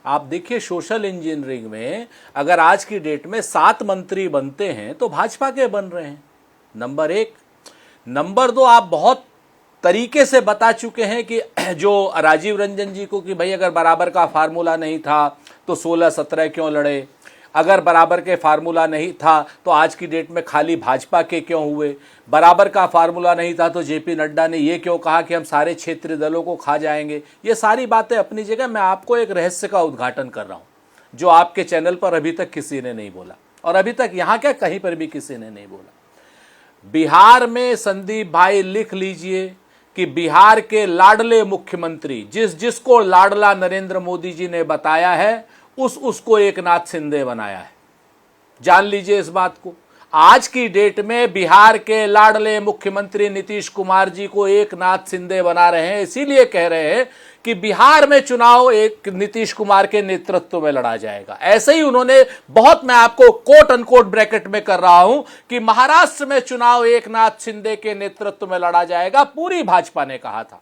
आप देखिए, सोशल इंजीनियरिंग में अगर आज की डेट में 7 मंत्री बनते हैं तो भाजपा के बन रहे हैं, नंबर 1। नंबर 2, आप बहुत तरीके से बता चुके हैं कि जो राजीव रंजन जी को कि भाई अगर बराबर का फार्मूला नहीं था तो 16-17 क्यों लड़े, अगर बराबर के फार्मूला नहीं था तो आज की डेट में खाली भाजपा के क्यों हुए, बराबर का फार्मूला नहीं था तो जेपी नड्डा ने ये क्यों कहा कि हम सारे क्षेत्रीय दलों को खा जाएंगे। ये सारी बातें अपनी जगह। मैं आपको एक रहस्य का उद्घाटन कर रहा हूं जो आपके चैनल पर अभी तक किसी ने नहीं बोला, और अभी तक यहां क्या कहीं पर भी किसी ने नहीं बोला। बिहार में संदीप भाई लिख लीजिए कि बिहार के लाडले मुख्यमंत्री, जिसको लाडला नरेंद्र मोदी जी ने बताया है, उसको एकनाथ शिंदे बनाया है। जान लीजिए इस बात को। आज की डेट में बिहार के लाडले मुख्यमंत्री नीतीश कुमार जी को एकनाथ शिंदे बना रहे हैं। इसीलिए कह रहे हैं कि बिहार में चुनाव एक नीतीश कुमार के नेतृत्व में लड़ा जाएगा। ऐसे ही उन्होंने बहुत, मैं आपको कोट अनकोट ब्रैकेट में कर रहा हूं कि महाराष्ट्र में चुनाव एकनाथ शिंदे के नेतृत्व में लड़ा जाएगा, पूरी भाजपा ने कहा था।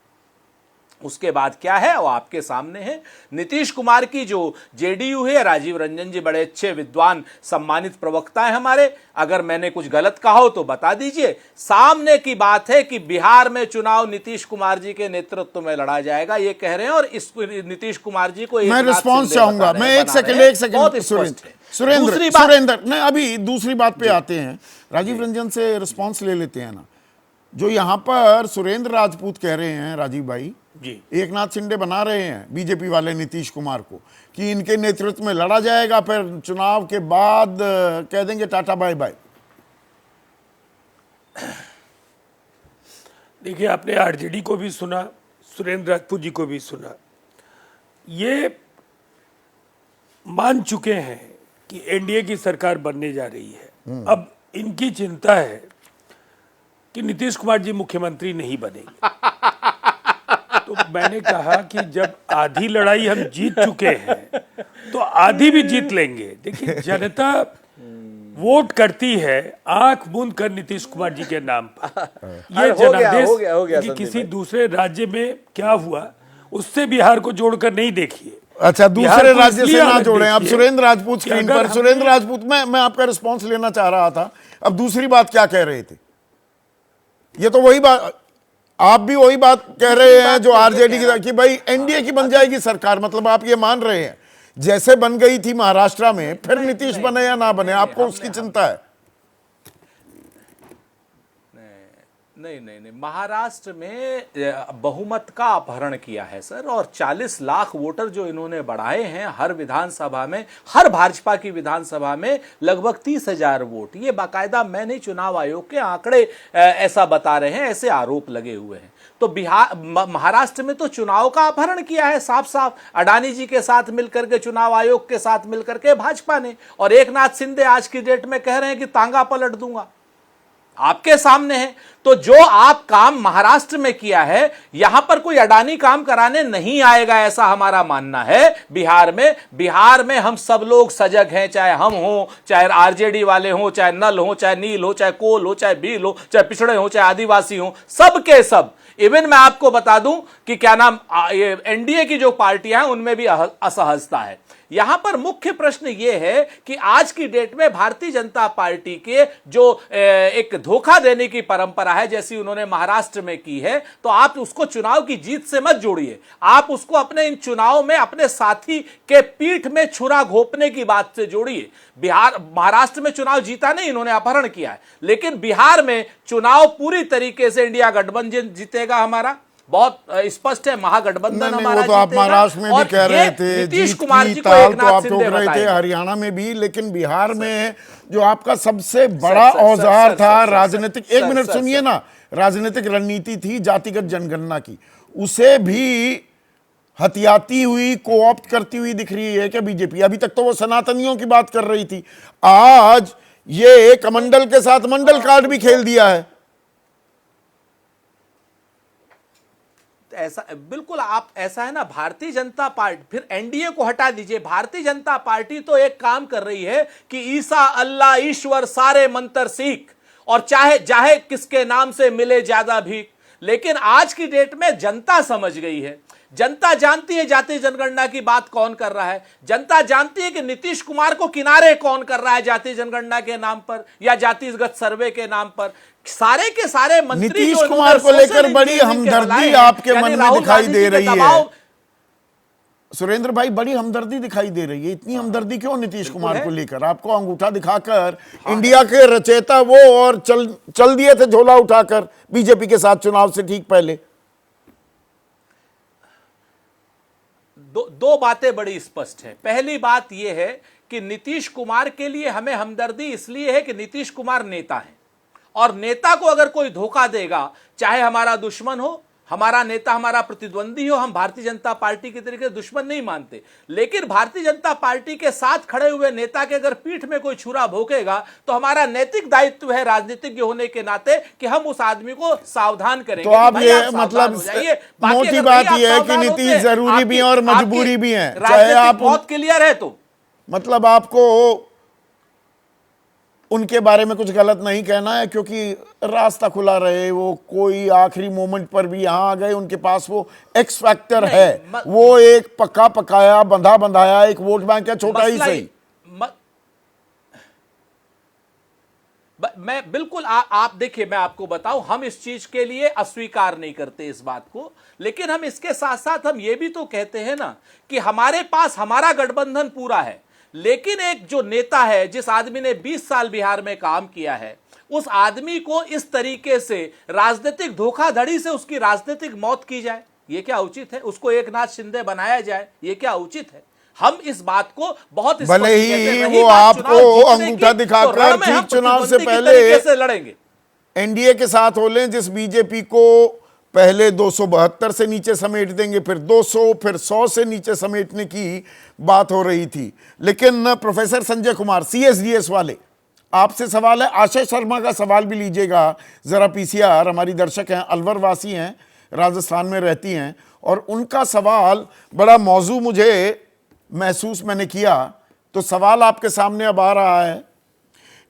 उसके बाद क्या है वो आपके सामने है। नीतीश कुमार की जो जेडीयू है, राजीव रंजन जी बड़े अच्छे विद्वान सम्मानित प्रवक्ता है हमारे, अगर मैंने कुछ गलत कहा हो तो बता दीजिए। सामने की बात है कि बिहार में चुनाव नीतीश कुमार जी के नेतृत्व में लड़ा जाएगा, ये कह रहे हैं। और इस नीतीश कुमार जी को मैं रिस्पॉन्स चाहूंगा। मैं एक सेकंड सुरेंद्र नहीं, अभी दूसरी बात पे आते हैं। राजीव रंजन से रिस्पॉन्स ले लेते हैं ना। जो यहां पर सुरेंद्र राजपूत कह रहे हैं, राजीव भाई जी, एकनाथ शिंदे बना रहे हैं बीजेपी वाले नीतीश कुमार को कि इनके नेतृत्व में लड़ा जाएगा, फिर चुनाव के बाद कह देंगे टाटा बाय बाय। देखिए, आपने आरजेडी को भी सुना, सुरेंद्र राजपूत जी को भी सुना। ये मान चुके हैं कि एनडीए की सरकार बनने जा रही है। अब इनकी चिंता है कि नीतीश कुमार जी मुख्यमंत्री नहीं बनेंगे। तो मैंने कहा कि जब आधी लड़ाई हम जीत चुके हैं तो आधी भी जीत लेंगे। देखिए, जनता वोट करती है आंख मूंद कर नीतीश कुमार जी के नाम पर। ये जनादेश हो गया कि किसी दूसरे राज्य में क्या हुआ उससे बिहार को जोड़कर नहीं देखिए। अच्छा, दूसरे राज्य से ना जोड़ें। अब सुरेंद्र राजपूत स्क्रीन पर। सुरेंद्र राजपूत, मैं आपका रिस्पॉन्स लेना चाह रहा था। अब दूसरी बात क्या कह रहे थे? ये तो वही बात, आप भी वही बात कह रहे हैं जो आरजेडी की, कि भाई एनडीए की बन जाएगी सरकार। मतलब आप ये मान रहे हैं जैसे बन गई थी महाराष्ट्र में, फिर नीतीश बने या ना बने, आपको उसकी चिंता है? नहीं, महाराष्ट्र में बहुमत का अपहरण किया है सर, और 40 लाख वोटर जो इन्होंने बढ़ाए हैं हर विधानसभा में, हर भाजपा की विधानसभा में लगभग 30,000 वोट, ये बाकायदा मैंने चुनाव आयोग के आंकड़े ऐसा बता रहे हैं, ऐसे आरोप लगे हुए हैं। तो महाराष्ट्र में तो चुनाव का अपहरण किया है साफ साफ अडानी जी के साथ मिलकर के, चुनाव आयोग के साथ मिलकर के भाजपा ने। और एकनाथ शिंदे आज की डेट में कह रहे हैं कि तांगा पलट दूंगा, आपके सामने है। तो जो आप काम महाराष्ट्र में किया है, यहां पर कोई अडानी काम कराने नहीं आएगा, ऐसा हमारा मानना है। बिहार में हम सब लोग सजग हैं, चाहे हम हो, चाहे आरजेडी वाले हो, चाहे नल हो, चाहे नील हो, चाहे कोल हो, चाहे भील हो, चाहे पिछड़े हो, चाहे आदिवासी हो, सब के सब। इवन मैं आपको बता दूं कि क्या नाम, ये एनडीए की जो पार्टियां हैं उनमें भी असहजता है। यहां पर मुख्य प्रश्न यह है कि आज की डेट में भारतीय जनता पार्टी के जो एक धोखा देने की परंपरा है, जैसी उन्होंने महाराष्ट्र में की है, तो आप उसको चुनाव की जीत से मत जोड़िए, आप उसको अपने इन चुनाव में अपने साथी के पीठ में छुरा घोंपने की बात से जोड़िए। महाराष्ट्र में चुनाव जीता नहीं इन्होंने, अपहरण किया है, लेकिन बिहार में चुनाव पूरी तरीके से इंडिया गठबंधन जीतेगा हमारा, बहुत स्पष्ट है, महागठबंधन हमारा तो आप महाराष्ट्र में भी कह रहे थे, नीतीश कुमार जी को ताल तो एकनाथ आप शिंदे ठोक रहे थे, बताएंगे। हरियाणा में भी, लेकिन बिहार में जो आपका सबसे बड़ा औजार था राजनीतिक, एक मिनट सुनिए ना, राजनीतिक रणनीति थी जातिगत जनगणना की, उसे भी हथियाती हुई, कोऑप्ट करती हुई दिख रही है क्या बीजेपी? अभी तक तो वो सनातनियों की बात कर रही थी, आज ये कमंडल के साथ मंडल कार्ड भी खेल दिया है। ऐसा बिल्कुल, आप ऐसा है ना, भारतीय जनता पार्टी, फिर एनडीए को हटा दीजिए, भारतीय जनता पार्टी तो एक काम कर रही है कि ईसा, अल्लाह, ईश्वर सारे मंत्र सीख, और चाहे किसके नाम से मिले ज्यादा भीख। लेकिन आज की डेट में जनता समझ गई है, जनता जानती है जातीय जनगणना की बात कौन कर रहा है, जनता जानती है कि नीतीश कुमार को किनारे कौन कर रहा है जातीय जनगणना के नाम पर या जातिगत सर्वे के नाम पर। सारे के सारे मंत्री नीतीश कुमार को लेकर बड़ी हमदर्दी आपके मन में दिखाई दे रही है सुरेंद्र भाई, बड़ी हमदर्दी दिखाई दे रही है। इतनी हमदर्दी क्यों नीतीश कुमार को लेकर? आपको अंगूठा दिखाकर इंडिया के रचयिता वो, और चल दिए थे झोला उठाकर बीजेपी के साथ चुनाव से ठीक पहले। दो बातें बड़ी स्पष्ट है। पहली बात यह है कि नीतीश कुमार के लिए हमें हमदर्दी इसलिए है कि नीतीश कुमार नेता है, और नेता को अगर कोई धोखा देगा, चाहे हमारा दुश्मन हो, हमारा नेता हमारा प्रतिद्वंदी हो, हम भारतीय जनता पार्टी की तरीके से दुश्मन नहीं मानते, लेकिन भारतीय जनता पार्टी के साथ खड़े हुए नेता के अगर पीठ में कोई छुरा भोंकेगा तो हमारा नैतिक दायित्व है राजनीतिज्ञ होने के नाते कि हम उस आदमी को सावधान करेंगे। तो आप ये मतलब मोटी बात यह है कि नीतीश जरूरी भी है और मजबूरी भी है, चाहे आप बहुत क्लियर है, तो मतलब आपको उनके बारे में कुछ गलत नहीं कहना है, क्योंकि रास्ता खुला रहे, वो कोई आखिरी मोमेंट पर भी यहां आ गए, उनके पास वो एक्स फैक्टर है, वो एक पक्का पकाया बंधा बंधाया एक वोट बैंक है, छोटा ही सही। मैं बिल्कुल आप देखिए, मैं आपको बताऊं, हम इस चीज के लिए अस्वीकार नहीं करते इस बात को, लेकिन हम इसके साथ साथ हम ये भी तो कहते हैं ना कि हमारे पास हमारा गठबंधन पूरा है, लेकिन एक जो नेता है, जिस आदमी ने 20 साल बिहार में काम किया है, उस आदमी को इस तरीके से राजनीतिक धोखाधड़ी से उसकी राजनीतिक मौत की जाए, ये क्या उचित है? उसको एकनाथ शिंदे बनाया जाए, ये क्या उचित है? हम इस बात को बहुत भले ही वो आपको अंगूठा दिखाकर ठीक चुनाव से पहले लड़ेंगे, एनडीए के साथ हो लें, जिस बीजेपी को पहले 272 से नीचे समेट देंगे, फिर 200, फिर 100 से नीचे समेटने की बात हो रही थी। लेकिन प्रोफेसर संजय कुमार, सीएसडीएस वाले, आपसे सवाल है, आशय शर्मा का सवाल भी लीजिएगा जरा। पीसीआर हमारी दर्शक हैं, अलवर वासी हैं, राजस्थान में रहती हैं, और उनका सवाल बड़ा मौजू मुझे महसूस मैंने किया, तो सवाल आपके सामने अब आ रहा है।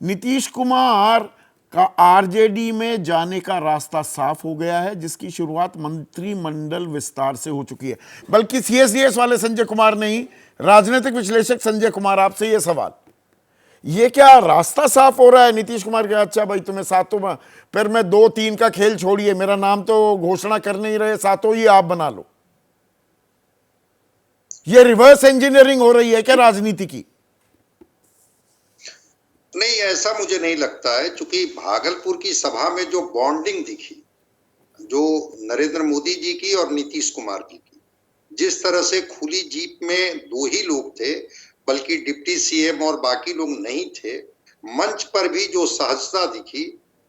नीतीश कुमार का आरजेडी में जाने का रास्ता साफ हो गया है, जिसकी शुरुआत मंत्रिमंडल विस्तार से हो चुकी है। बल्कि सीएसडीएस वाले संजय कुमार नहीं, राजनीतिक विश्लेषक संजय कुमार, आपसे यह सवाल, ये क्या रास्ता साफ हो रहा है नीतीश कुमार के? अच्छा भाई, तुम्हें सातों में, फिर मैं 2-3 का खेल छोड़िए, मेरा नाम तो घोषणा कर नहीं रहे, सातों ही आप बना लो। ये रिवर्स इंजीनियरिंग हो रही है क्या राजनीति की? नहीं, ऐसा मुझे नहीं लगता है, क्योंकि भागलपुर की सभा में जो बॉन्डिंग दिखी, जो नरेंद्र मोदी जी की और नीतीश कुमार जी की, जिस तरह से खुली जीप में 2 ही लोग थे, बल्कि डिप्टी सीएम और बाकी लोग नहीं थे, मंच पर भी जो सहजता दिखी,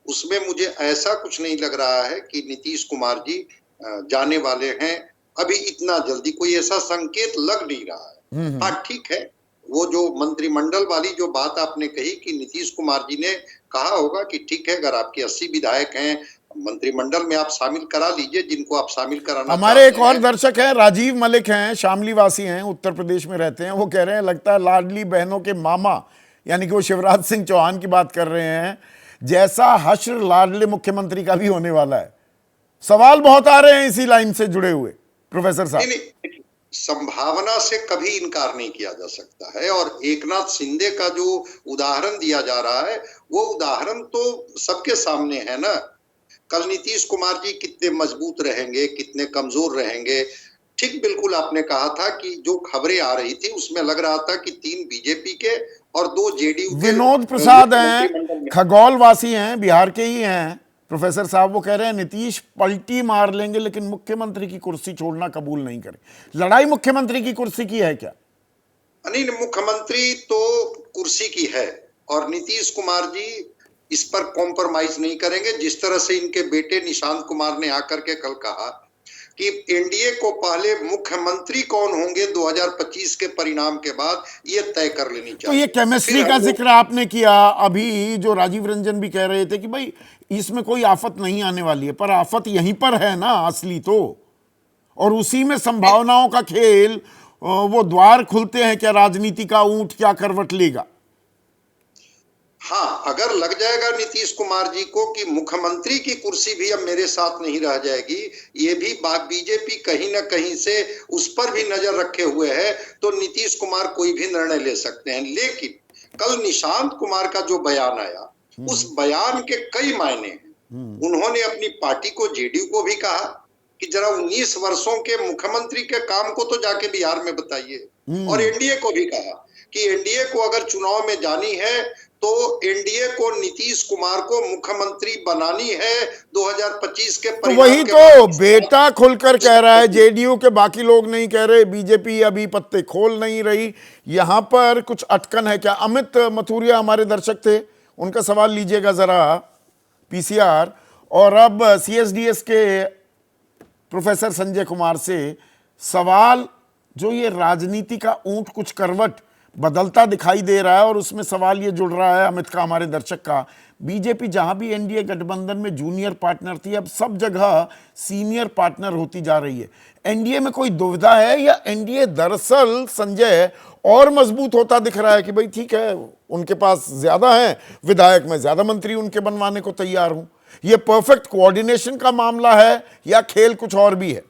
उसमें मुझे ऐसा कुछ नहीं लग रहा है कि नीतीश कुमार जी जाने वाले हैं अभी इतना जल्दी। कोई ऐसा संकेत लग नहीं रहा है। हाँ, ठीक है, वो जो मंत्रिमंडल वाली जो बात आपने कही कि नीतीश कुमार जी ने कहा होगा कि ठीक है, अगर आपके 80 विधायक हैं, मंत्रिमंडल में आप शामिल करा लीजिए जिनको आप शामिल कराना। हमारे एक और दर्शक हैं, राजीव मलिक हैं, शामली वासी हैं, उत्तर प्रदेश में रहते हैं। वो कह रहे हैं लगता है लाडली बहनों के मामा यानी कि वो शिवराज सिंह चौहान की बात कर रहे हैं, जैसा हश्र लाडले मुख्यमंत्री का भी होने वाला है। सवाल बहुत आ रहे हैं इसी लाइन से जुड़े हुए प्रोफेसर साहब। नहीं, संभावना से कभी इनकार नहीं किया जा सकता है, और एकनाथ शिंदे का जो उदाहरण दिया जा रहा है वो उदाहरण तो सबके सामने है ना। कल नीतीश कुमार जी कितने मजबूत रहेंगे, कितने कमजोर रहेंगे। ठीक बिल्कुल आपने कहा था कि जो खबरें आ रही थी उसमें लग रहा था कि 3 बीजेपी के और 2 जेडीयू के। विनोद प्रसाद हैं, खगौल वासी हैं, बिहार के ही हैं प्रोफेसर साहब। वो कह रहे हैं नीतीश पलटी मार लेंगे लेकिन मुख्यमंत्री की कुर्सी छोड़ना कबूल नहीं करें। लड़ाई मुख्यमंत्री की कुर्सी की है क्या? नहीं, मुख्यमंत्री तो कुर्सी की है, और नीतीश कुमार जी इस पर कॉम्प्रोमाइज नहीं करेंगे। जिस तरह से इनके बेटे निशांत कुमार ने आकर के कल कहा कि एनडीए को पहले मुख्यमंत्री कौन होंगे 2025 के परिणाम के बाद ये तय कर लेनी चाहिए। तो ये केमिस्ट्री का जिक्र आपने किया, अभी जो राजीव रंजन भी कह रहे थे कि भाई इसमें कोई आफत नहीं आने वाली है, पर आफत यहीं पर है ना असली तो, और उसी में संभावनाओं का खेल, वो द्वार खुलते हैं क्या राजनीति का, ऊंट क्या करवट लेगा? हाँ, अगर लग जाएगा नीतीश कुमार जी को कि मुख्यमंत्री की कुर्सी भी अब मेरे साथ नहीं रह जाएगी, ये भी बात बीजेपी कहीं ना कहीं से उस पर भी नजर रखे हुए है, तो नीतीश कुमार कोई भी निर्णय ले सकते हैं। लेकिन कल निशांत कुमार का जो बयान आया, उस बयान के कई मायने हैं। उन्होंने अपनी पार्टी को, जेडीयू को भी कहा कि जरा 19 वर्षों के मुख्यमंत्री के काम को तो जाके बिहार में बताइए, और एनडीए को भी कहा कि एनडीए को अगर चुनाव में जानी है तो एनडीए को नीतीश कुमार को मुख्यमंत्री बनानी है 2025 के तो वही तो बेटा खुलकर कह रहा है, जेडीयू के बाकी लोग नहीं कह रहे, बीजेपी अभी पत्ते खोल नहीं रही। यहां पर कुछ अटकन है क्या? अमित मथुरिया हमारे दर्शक थे, उनका सवाल लीजिएगा जरा, पीसीआर। और अब सीएसडीएस के प्रोफेसर संजय कुमार से सवाल, जो ये राजनीति का ऊंट कुछ करवट बदलता दिखाई दे रहा है, और उसमें सवाल ये जुड़ रहा है अमित का, हमारे दर्शक का, बीजेपी जहां भी एनडीए गठबंधन में जूनियर पार्टनर थी, अब सब जगह सीनियर पार्टनर होती जा रही है। एनडीए में कोई दुविधा है, या एनडीए दरअसल संजय और मजबूत होता दिख रहा है कि भाई ठीक है उनके पास ज्यादा है विधायक, मैं ज्यादा मंत्री उनके बनवाने को तैयार हूं? ये परफेक्ट कोऑर्डिनेशन का मामला है या खेल कुछ और भी है?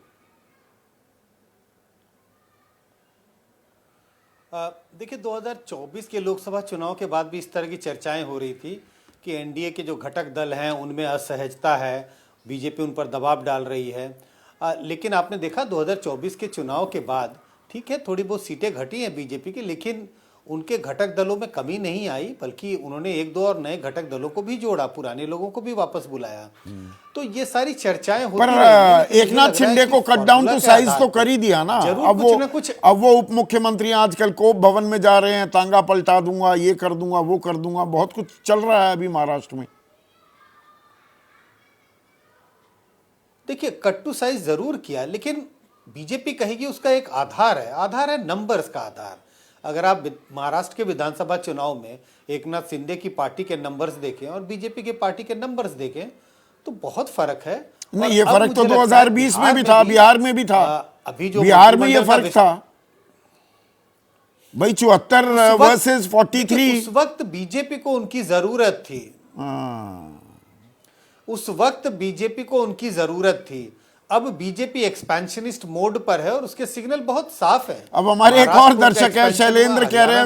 देखिए, 2024 के लोकसभा चुनाव के बाद भी इस तरह की चर्चाएं हो रही थी कि एनडीए के जो घटक दल हैं उनमें असहजता है, बीजेपी उन पर दबाव डाल रही है। लेकिन आपने देखा 2024 के चुनाव के बाद ठीक है थोड़ी बहुत सीटें घटी हैं बीजेपी की, लेकिन उनके घटक दलों में कमी नहीं आई, बल्कि उन्होंने 1-2 और नए घटक दलों को भी जोड़ा, पुराने लोगों को भी वापस बुलाया। तो ये सारी चर्चाएं होती रही। पर एकनाथ शिंदे को कट डाउन टू साइज तो कर ही दिया ना। अब वो उप मुख्यमंत्री आजकल कोप भवन में जा रहे हैं, तांगा पलटा दूंगा, ये कर दूंगा, वो कर दूंगा, बहुत कुछ चल रहा है अभी महाराष्ट्र में। देखिए, कट टू साइज जरूर किया, लेकिन बीजेपी कहेगी उसका एक आधार है नंबर्स का आधार। अगर आप महाराष्ट्र के विधानसभा चुनाव में एकनाथ शिंदे की पार्टी के नंबर्स देखें और बीजेपी के पार्टी के नंबर्स देखें तो बहुत फर्क है। नहीं, ये फर्क तो 2020 में भी था, बिहार में भी था। अभी जो बिहार में ये फर्क था भाई, 74 वर्सेस 43। उस वक्त बीजेपी को उनकी जरूरत थी, उस वक्त बीजेपी को उनकी जरूरत थी। अब बीजेपी एक्सपेंशनिस्ट मोड पर है और उसके सिग्नल बहुत साफ है। अब हमारे एक और दर्शक है शैलेंद्र, कह रहे हैं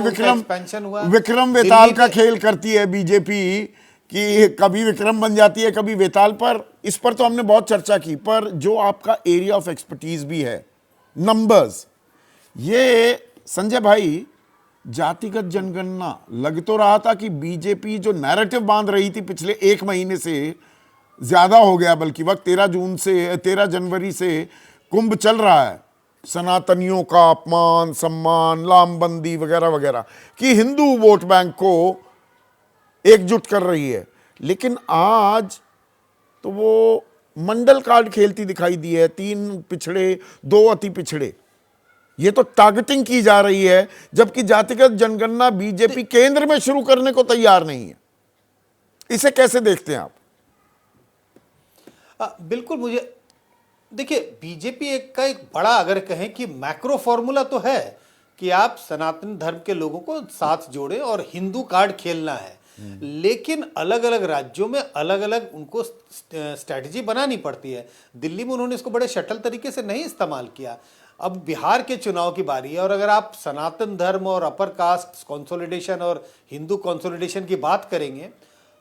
विक्रम वेताल का खेल करती है बीजेपी, कि कभी विक्रम बन जाती है कभी वेताल। पर इस पर तो हमने बहुत चर्चा की, पर जो आपका एरिया ऑफ एक्सपर्टीज भी है, नंबर्स, ये संजय भाई, जातिगत जनगणना लग तो रहा था कि बीजेपी जो नैरेटिव बांध रही थी पिछले 1 महीने से ज्यादा हो गया, बल्कि वक्त 13 जनवरी से कुंभ चल रहा है, सनातनियों का अपमान सम्मान, लामबंदी वगैरह वगैरह, कि हिंदू वोट बैंक को एकजुट कर रही है। लेकिन आज तो वो मंडल कार्ड खेलती दिखाई दी है, 3 पिछड़े 2 अति पिछड़े। ये तो टारगेटिंग की जा रही है, जबकि जातिगत जनगणना बीजेपी केंद्र में शुरू करने को तैयार नहीं है। इसे कैसे देखते हैं आप? बिल्कुल, मुझे देखिए, बीजेपी एक बड़ा अगर कहें कि मैक्रो फॉर्मूला तो है कि आप सनातन धर्म के लोगों को साथ जोड़े और हिंदू कार्ड खेलना है, लेकिन अलग अलग राज्यों में अलग अलग उनको स्ट्रैटेजी बनानी पड़ती है। दिल्ली में उन्होंने इसको बड़े शटल तरीके से नहीं इस्तेमाल किया। अब बिहार के चुनाव की बारी है और अगर आप सनातन धर्म और अपर कास्ट कंसोलिडेशन और हिंदू कंसोलिडेशन की बात करेंगे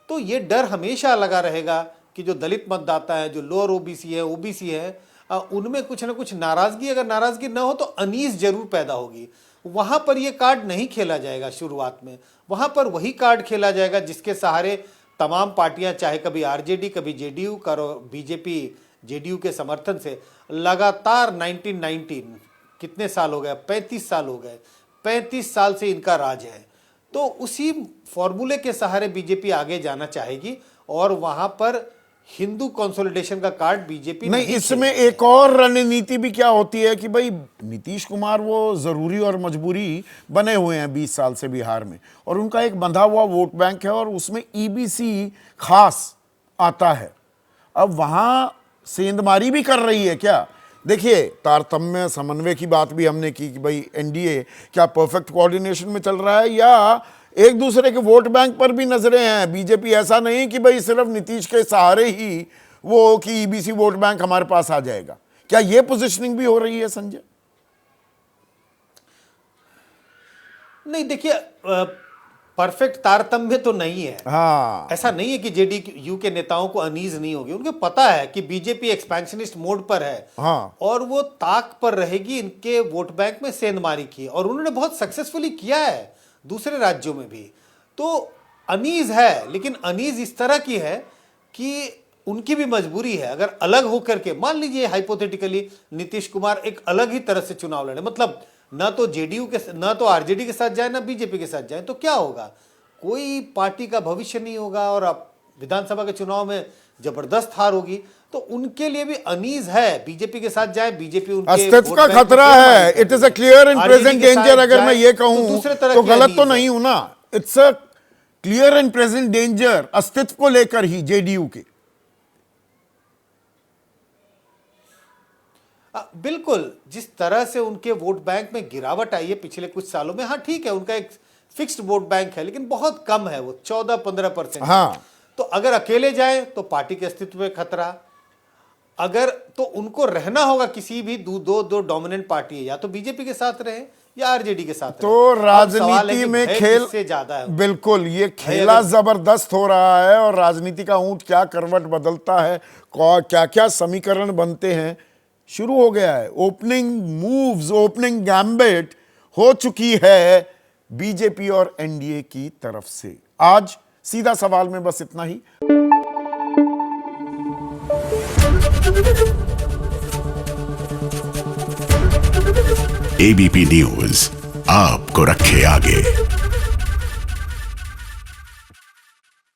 तो ये डर हमेशा लगा रहेगा कि जो दलित मतदाता है, जो लोअर ओबीसी है, ओबीसी है, उनमें कुछ ना कुछ नाराजगी, अगर नाराजगी ना हो तो अनीस जरूर पैदा होगी। वहां पर ये कार्ड नहीं खेला जाएगा शुरुआत में, वहां पर वही कार्ड खेला जाएगा जिसके सहारे तमाम पार्टियां, चाहे कभी आरजेडी कभी जेडीयू का, बीजेपी जेडीयू के समर्थन से लगातार 1919 कितने साल हो गए, 35 साल हो गए, 35 साल से इनका राज है। तो उसी फॉर्मूले के सहारे बीजेपी आगे जाना चाहेगी और वहां पर हिंदू कंसोलिडेशन का कार्ड बीजेपी नहीं। इसमें एक और रणनीति भी क्या होती है कि भाई नीतीश कुमार वो जरूरी और मजबूरी बने हुए हैं 20 साल से बिहार में, और उनका एक बंधा हुआ वोट बैंक है और उसमें ईबीसी खास आता है। अब वहां सेंधमारी भी कर रही है क्या? देखिए, तारतम्य समन्वय की बात भी हमने की कि भाई एनडीए क्या परफेक्ट कोऑर्डिनेशन में चल रहा है या एक दूसरे के वोट बैंक पर भी नजरें हैं। बीजेपी ऐसा नहीं कि भाई सिर्फ नीतीश के सहारे ही वो कि ईबीसी वोट बैंक हमारे पास आ जाएगा। क्या ये पोजीशनिंग भी हो रही है संजय? नहीं, देखिए, परफेक्ट तारतम्य तो नहीं है। हाँ, ऐसा नहीं है कि जेडीयू के नेताओं को अनीज नहीं होगी, उनको पता है कि बीजेपी एक्सपेंशनिस्ट मोड पर है। हाँ, और वो ताक पर रहेगी इनके वोट बैंक में सेंधमारी की, और उन्होंने बहुत सक्सेसफुली किया है दूसरे राज्यों में भी। तो अनीज है, लेकिन अनीज इस तरह की है कि उनकी भी मजबूरी है। अगर अलग होकर के, मान लीजिए हाइपोथेटिकली नीतीश कुमार एक अलग ही तरह से चुनाव लड़े, मतलब ना तो जेडीयू के, ना तो आरजेडी के साथ जाए, ना बीजेपी के साथ जाए, तो क्या होगा? कोई पार्टी का भविष्य नहीं होगा और अब विधानसभा के चुनाव में जबरदस्त हार होगी। तो उनके लिए भी अनीज है, बीजेपी के साथ जाए, बीजेपी उनके अस्तित्व का खतरा है। It is a clear and present danger. अगर मैं ये कहूं तो गलत तो नहीं हूं ना? It's a clear and present danger अस्तित्व को लेकर ही जेडीयू के। बिल्कुल, जिस तरह से उनके वोट बैंक में गिरावट आई है पिछले कुछ सालों में, हाँ ठीक है, उनका एक फिक्स्ड वोट बैंक है, लेकिन बहुत कम है, वो 14-15%। हाँ, तो अगर अकेले जाए तो पार्टी के अस्तित्व में खतरा। अगर तो उनको रहना होगा किसी भी दो डोमिनेंट पार्टी है, या तो बीजेपी के साथ रहे या आरजेडी के साथ तो रहे। राजनीति में खेल से ज्यादा है। बिल्कुल, ये खेला जबरदस्त हो रहा है और राजनीति का ऊंट क्या करवट बदलता है, क्या क्या समीकरण बनते हैं, शुरू हो गया है। ओपनिंग मूव्स, ओपनिंग गैम्बिट हो चुकी है बीजेपी और एनडीए की तरफ से। आज सीधा सवाल में बस इतना ही। एबीपी न्यूज आपको रखे आगे।